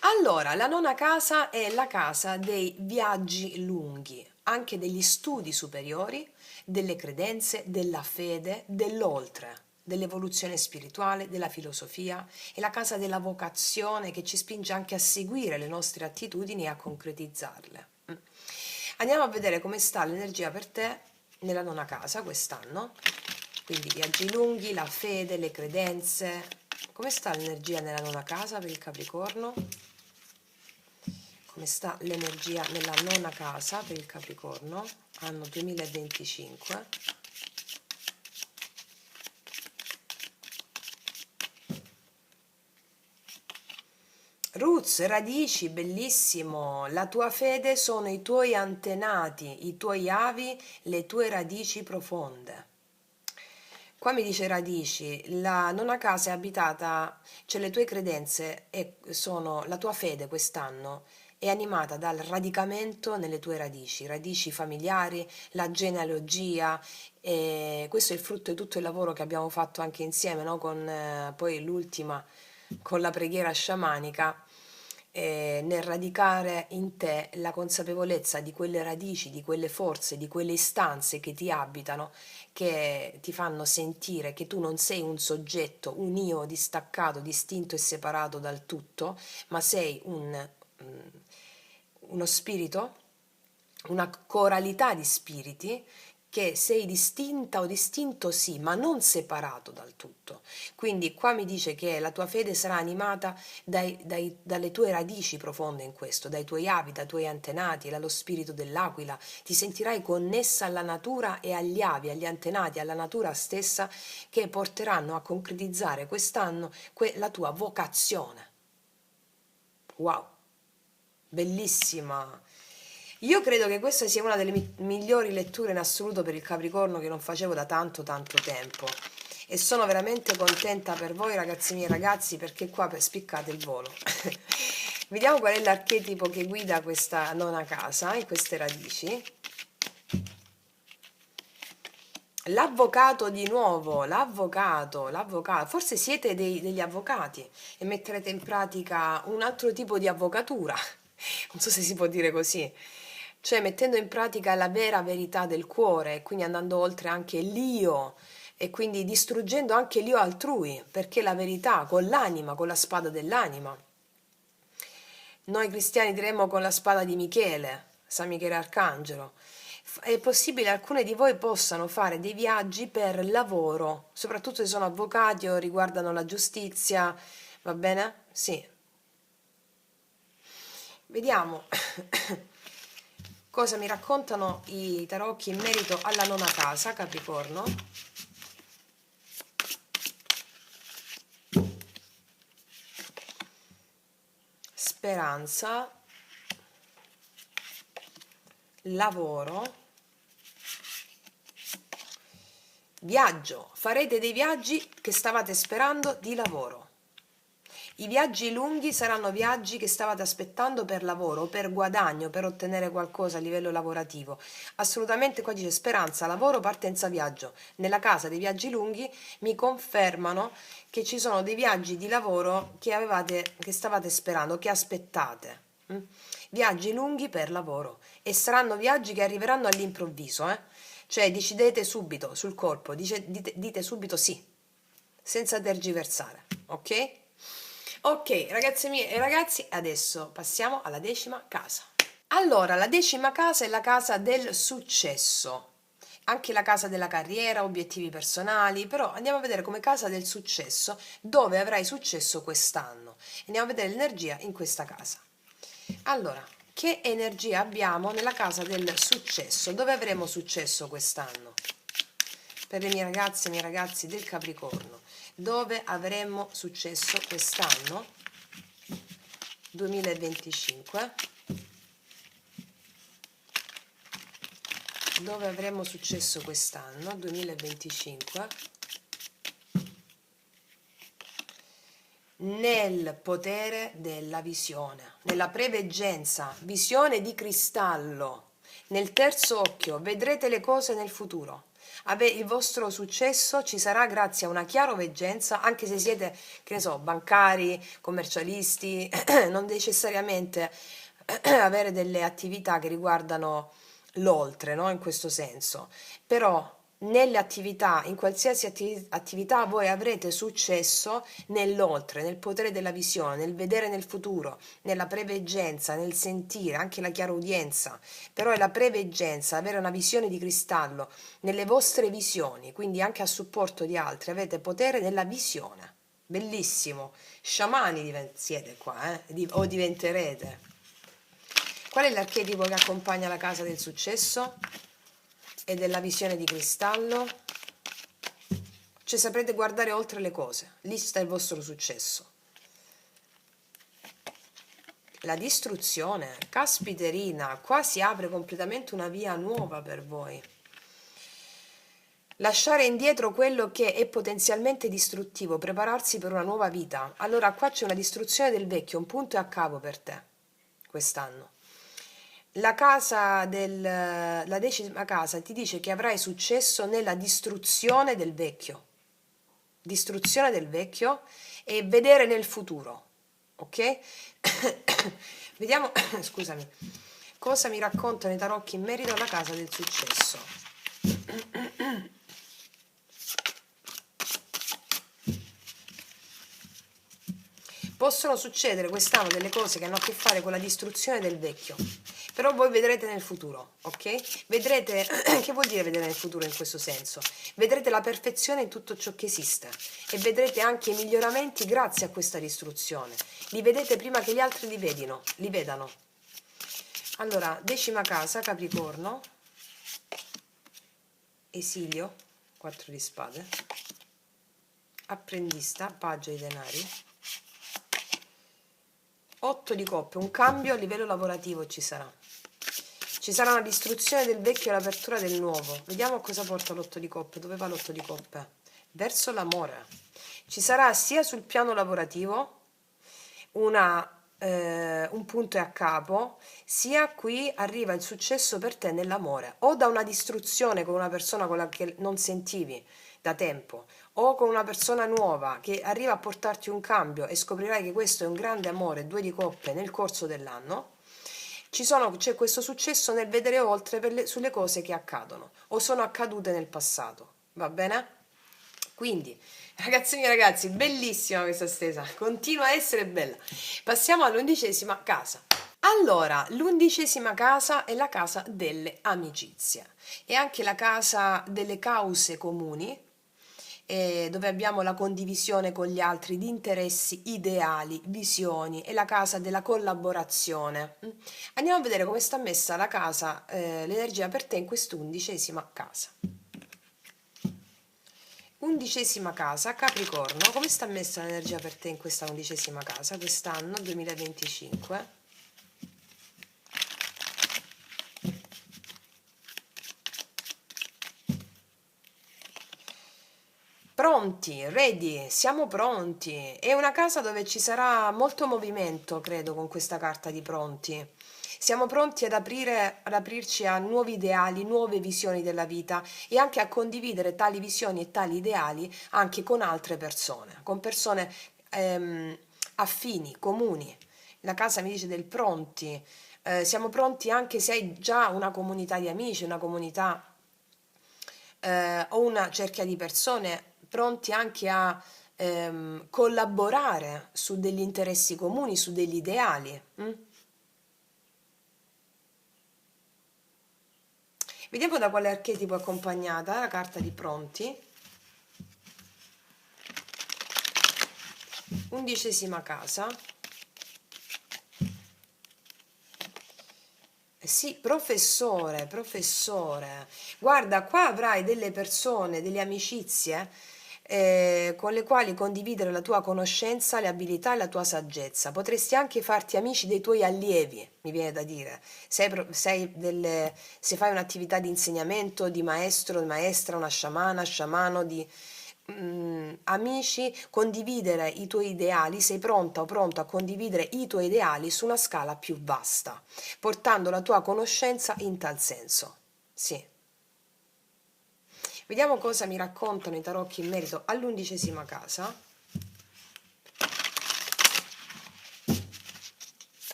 Allora, la nona casa è la casa dei viaggi lunghi, anche degli studi superiori, delle credenze, della fede, dell'oltre, dell'evoluzione spirituale, della filosofia, è la casa della vocazione che ci spinge anche a seguire le nostre attitudini e a concretizzarle. Andiamo a vedere come sta l'energia per te nella nona casa quest'anno, quindi viaggi lunghi, la fede, le credenze. Come sta l'energia nella nona casa per il Capricorno? Come sta l'energia nella nona casa per il Capricorno, anno 2025. Roots, radici, bellissimo. La tua fede sono i tuoi antenati, i tuoi avi, le tue radici profonde. Qua mi dice radici, la nona casa è abitata, cioè le tue credenze sono, la tua fede quest'anno è animata dal radicamento nelle tue radici, radici familiari, la genealogia, e questo è il frutto di tutto il lavoro che abbiamo fatto anche insieme, no? Con poi l'ultima, con la preghiera sciamanica, nel radicare in te la consapevolezza di quelle radici, di quelle forze, di quelle istanze che ti abitano, che ti fanno sentire che tu non sei un soggetto, un io distaccato, distinto e separato dal tutto, ma sei uno spirito, una coralità di spiriti che sei distinta o distinto sì, ma non separato dal tutto. Quindi qua mi dice che la tua fede sarà animata dalle tue radici profonde in questo, dai tuoi avi, dai tuoi antenati, dallo spirito dell'aquila. Ti sentirai connessa alla natura e agli avi, agli antenati, alla natura stessa che porteranno a concretizzare quest'anno la tua vocazione. Wow, bellissima! Io credo che questa sia una delle migliori letture in assoluto per il Capricorno che non facevo da tanto tanto tempo e sono veramente contenta per voi ragazzi miei ragazzi perché qua spiccate il volo. Vediamo qual è l'archetipo che guida questa nona casa e queste radici. L'avvocato di nuovo, l'avvocato, forse siete degli avvocati e metterete in pratica un altro tipo di avvocatura, non so se si può dire così, cioè mettendo in pratica la vera verità del cuore, quindi andando oltre anche l'io e quindi distruggendo anche l'io altrui, perché la verità con l'anima, con la spada dell'anima. Noi cristiani diremmo con la spada di Michele, San Michele Arcangelo. È possibile che alcuni di voi possano fare dei viaggi per lavoro, soprattutto se sono avvocati o riguardano la giustizia, va bene? Sì. Vediamo cosa mi raccontano i tarocchi in merito alla nona casa, Capricorno. speranza, lavoro, viaggio. Farete dei viaggi che stavate sperando di lavoro. I viaggi lunghi saranno viaggi che stavate aspettando per lavoro, per guadagno, per ottenere qualcosa a livello lavorativo. Assolutamente qua dice speranza, lavoro, partenza, viaggio. Nella casa dei viaggi lunghi mi confermano che ci sono dei viaggi di lavoro che stavate sperando, che aspettate. Viaggi lunghi per lavoro e saranno viaggi che arriveranno all'improvviso, Cioè decidete subito, sul colpo, dite subito sì, senza tergiversare, ok? Ok, ragazze mie e ragazzi, adesso passiamo alla 10ª casa. Allora, la 10ª casa è la casa del successo, anche la casa della carriera, obiettivi personali, però andiamo a vedere come casa del successo, dove avrai successo quest'anno. Andiamo a vedere l'energia in questa casa. Allora, che energia abbiamo nella casa del successo? Dove avremo successo quest'anno? Per le mie ragazze e i miei ragazzi del Capricorno, dove avremo successo quest'anno 2025, dove avremo successo quest'anno 2025, nel potere della visione, nella preveggenza, visione di cristallo, nel terzo occhio, vedrete le cose nel futuro. Il vostro successo ci sarà grazie a una chiaroveggenza, anche se siete, che ne so, bancari, commercialisti, non necessariamente avere delle attività che riguardano l'oltre, no? In questo senso. Però nelle attività, in qualsiasi attività voi avrete successo nell'oltre, nel potere della visione, nel vedere nel futuro, nella preveggenza, nel sentire, anche la chiaroudienza, però è la preveggenza, avere una visione di cristallo nelle vostre visioni, quindi anche a supporto di altri, avete potere della visione. Bellissimo, sciamani siete qua, o diventerete. Qual è l'archetipo che accompagna la casa del successo e della visione di cristallo? Cioè saprete guardare oltre le cose, lì sta il vostro successo. La distruzione, caspiterina, qua si apre completamente una via nuova per voi. Lasciare indietro quello che è potenzialmente distruttivo, prepararsi per una nuova vita. Allora qua c'è una distruzione del vecchio, un punto e a capo per te quest'anno. La 10ª casa ti dice che avrai successo nella distruzione del vecchio e vedere nel futuro, ok? Vediamo, scusami, cosa mi raccontano i tarocchi in merito alla casa del successo. Possono succedere quest'anno delle cose che hanno a che fare con la distruzione del vecchio, però voi vedrete nel futuro, ok? Vedrete, che vuol dire vedere nel futuro in questo senso? Vedrete la perfezione in tutto ciò che esiste e vedrete anche i miglioramenti grazie a questa distruzione. Li vedete prima che gli altri li vedano. Allora, 10ª casa, Capricorno, esilio, 4 di spade, apprendista, pagia di denari, 8 di coppe, un cambio a livello lavorativo ci sarà. Ci sarà una distruzione del vecchio e l'apertura del nuovo. Vediamo cosa porta l'8 di coppe. Dove va l'8 di coppe? Verso l'amore. Ci sarà sia sul piano lavorativo un punto e a capo, sia qui arriva il successo per te nell'amore, o da una distruzione con una persona con la che non sentivi da tempo, o con una persona nuova che arriva a portarti un cambio e scoprirai che questo è un grande amore, 2 di coppe nel corso dell'anno. C'è questo successo nel vedere oltre sulle cose che accadono o sono accadute nel passato, va bene? Quindi, ragazzi miei ragazzi, bellissima questa stesa, continua a essere bella. Passiamo all'11ª casa. Allora, l'11ª casa è la casa delle amicizie, è anche la casa delle cause comuni, dove abbiamo la condivisione con gli altri di interessi, ideali, visioni, è la casa della collaborazione. Andiamo a vedere come sta messa la casa, l'energia per te in questa 11ª casa. Undicesima casa, Capricorno, come sta messa l'energia per te in questa undicesima casa quest'anno 2025? Pronti, ready, siamo pronti. È una casa dove ci sarà molto movimento, credo, con questa carta di pronti. Siamo pronti ad aprirci a nuovi ideali, nuove visioni della vita e anche a condividere tali visioni e tali ideali anche con altre persone, con persone affini, comuni. La casa mi dice del pronti. Siamo pronti anche se hai già una comunità di amici, una comunità o una cerchia di persone pronti anche a collaborare su degli interessi comuni, su degli ideali. Vediamo da quale archetipo è accompagnata la carta di pronti. Undicesima casa. Sì, professore, professore. Guarda, qua avrai delle persone, delle amicizie con le quali condividere la tua conoscenza, le abilità e la tua saggezza. Potresti anche farti amici dei tuoi allievi, mi viene da dire. Se fai un'attività di insegnamento, di maestro, di maestra, una sciamana, sciamano, di amici, condividere i tuoi ideali, sei pronta o pronto a condividere i tuoi ideali su una scala più vasta, portando la tua conoscenza in tal senso. Sì. Vediamo cosa mi raccontano i tarocchi in merito all'undicesima casa.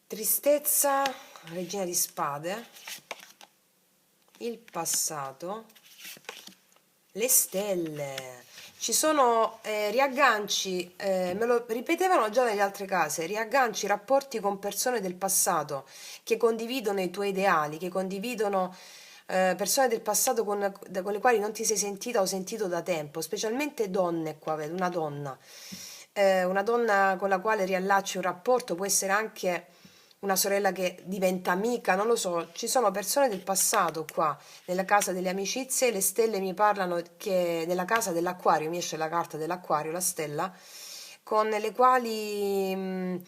Tristezza, regina di spade, il passato, le stelle. Ci sono riagganci, me lo ripetevano già nelle altre case, riagganci, rapporti con persone del passato che condividono i tuoi ideali, che condividono persone del passato con le quali non ti sei sentita o sentito da tempo, specialmente donne qua, vedo una donna con la quale riallacci un rapporto, può essere anche una sorella che diventa amica, non lo so, ci sono persone del passato qua, nella casa delle amicizie, le stelle mi parlano che nella casa dell'acquario, mi esce la carta dell'acquario, la stella, con le quali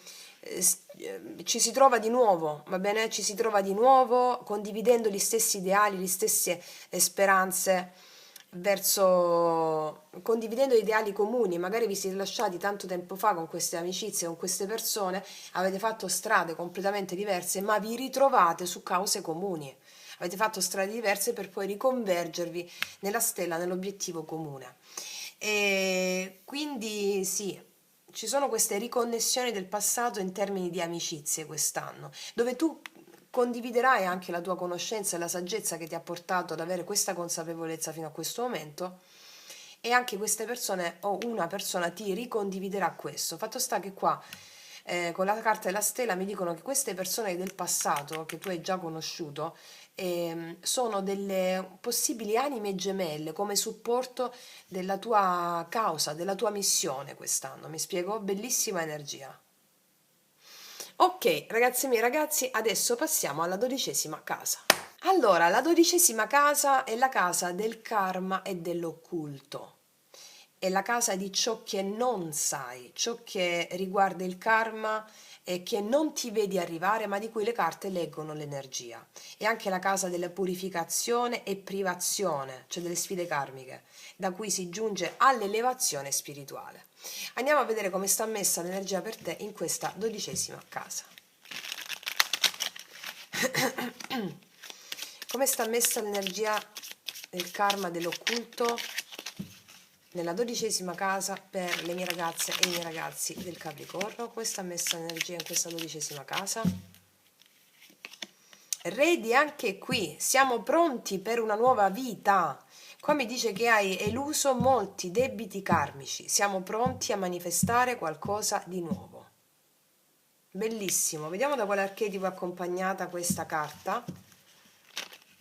ci si trova di nuovo, va bene? Ci si trova di nuovo condividendo gli stessi ideali, le stesse speranze verso condividendo ideali comuni, magari vi siete lasciati tanto tempo fa con queste amicizie, con queste persone, avete fatto strade completamente diverse, ma vi ritrovate su cause comuni. Avete fatto strade diverse per poi riconvergervi nella stella, nell'obiettivo comune. E quindi sì, ci sono queste riconnessioni del passato in termini di amicizie quest'anno, dove tu condividerai anche la tua conoscenza e la saggezza che ti ha portato ad avere questa consapevolezza fino a questo momento e anche queste persone o una persona ti ricondividerà questo. Fatto sta che qua con la carta della stella mi dicono che queste persone del passato che tu hai già conosciuto sono delle possibili anime gemelle come supporto della tua causa, della tua missione quest'anno. Mi spiego? Bellissima energia. Ok, ragazzi miei ragazzi, adesso passiamo alla dodicesima casa. Allora, la dodicesima casa è la casa del karma e dell'occulto. È la casa di ciò che non sai, ciò che riguarda il karma e che non ti vedi arrivare, ma di cui le carte leggono l'energia. È anche la casa della purificazione e privazione, cioè delle sfide karmiche, da cui si giunge all'elevazione spirituale. Andiamo a vedere come sta messa l'energia per te in questa dodicesima casa. Come sta messa l'energia del karma dell'occulto nella dodicesima casa per le mie ragazze e i miei ragazzi del Capricorno? Come sta messa l'energia in questa dodicesima casa? Ready anche qui, siamo pronti per una nuova vita. Qua mi dice che hai eluso molti debiti karmici, siamo pronti a manifestare qualcosa di nuovo. Bellissimo, vediamo da quale archetipo è accompagnata questa carta.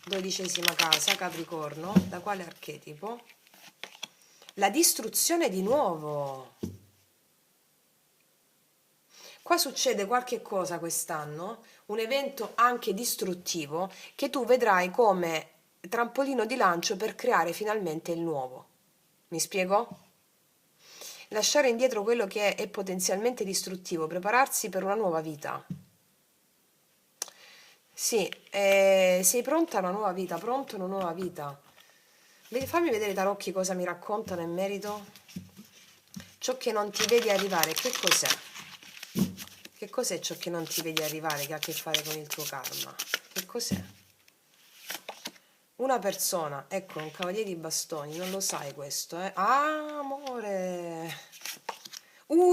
Dodicesima casa, Capricorno, da quale archetipo? La distruzione di nuovo. Qua succede qualche cosa quest'anno, un evento anche distruttivo, che tu vedrai come trampolino di lancio per creare finalmente il nuovo. Mi spiego? Lasciare indietro quello che è potenzialmente distruttivo, prepararsi per una nuova vita. Sì, sei pronta a una nuova vita, pronto a una nuova vita. Fammi vedere i tarocchi cosa mi raccontano in merito. Ciò che non ti vedi arrivare, che cos'è? Che cos'è ciò che non ti vedi arrivare che ha a che fare con il tuo karma? Che cos'è? Una persona, ecco, un cavaliere di bastoni, non lo sai questo, eh? Ah, amore!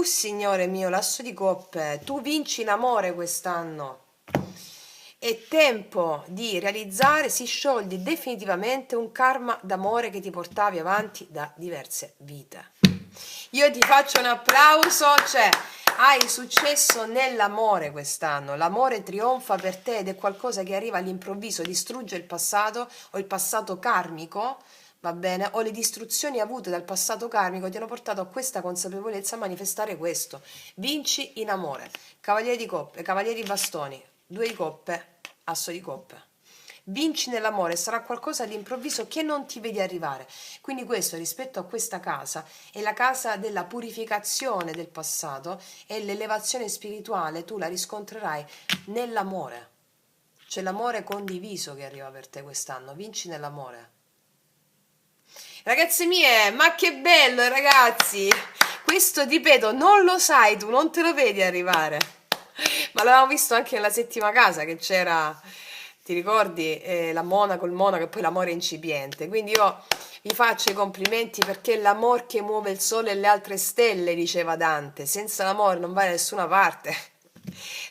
Signore mio, l'asso di coppe, tu vinci in amore quest'anno. È tempo di realizzare, si scioglie definitivamente un karma d'amore che ti portavi avanti da diverse vite. Io ti faccio un applauso, cioè hai successo nell'amore quest'anno, l'amore trionfa per te ed è qualcosa che arriva all'improvviso, distrugge il passato o il passato karmico, va bene? O le distruzioni avute dal passato karmico ti hanno portato a questa consapevolezza a manifestare questo. Vinci in amore, cavaliere di coppe, cavaliere di bastoni, due di coppe, asso di coppe. Vinci nell'amore, sarà qualcosa all'improvviso che non ti vedi arrivare. Quindi questo rispetto a questa casa è la casa della purificazione del passato e l'elevazione spirituale tu la riscontrerai nell'amore. C'è l'amore condiviso che arriva per te quest'anno, vinci nell'amore. Ragazze mie, ma che bello ragazzi! Questo, ripeto, non lo sai tu, non te lo vedi arrivare. Ma l'avevamo visto anche nella settima casa che c'era, ti ricordi, la Monaco, il Monaco e poi l'amore incipiente. Quindi io vi faccio i complimenti perché l'amor che muove il sole e le altre stelle, diceva Dante, senza l'amore non vai da nessuna parte.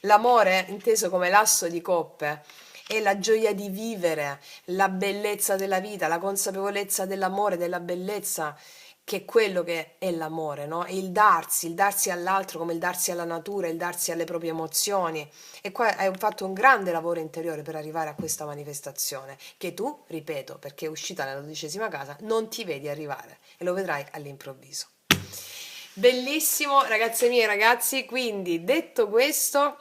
L'amore, inteso come l'asso di coppe, è la gioia di vivere, la bellezza della vita, la consapevolezza dell'amore, della bellezza, che è quello che è l'amore, no? È il darsi all'altro come il darsi alla natura, il darsi alle proprie emozioni. E qua hai fatto un grande lavoro interiore per arrivare a questa manifestazione, che tu, ripeto, perché è uscita nella 12ª casa, non ti vedi arrivare e lo vedrai all'improvviso. Bellissimo, ragazze mie e ragazzi, quindi detto questo,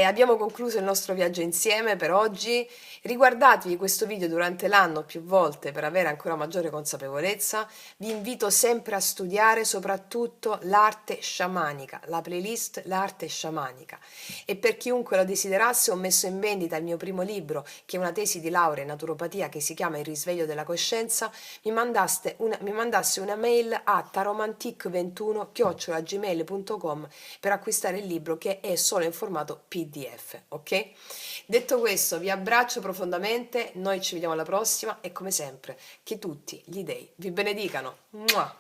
abbiamo concluso il nostro viaggio insieme per oggi. Riguardatevi questo video durante l'anno più volte per avere ancora maggiore consapevolezza. Vi invito sempre a studiare soprattutto l'arte sciamanica, la playlist L'arte sciamanica. E per chiunque lo desiderasse ho messo in vendita il mio primo libro, che è una tesi di laurea in naturopatia che si chiama Il risveglio della coscienza. Mi mandasse una mail a taromantic21@gmail.com per acquistare il libro che è solo in formato PDF, ok? Detto questo, vi abbraccio profondamente, noi ci vediamo alla prossima e come sempre, che tutti gli dei vi benedicano. Mua!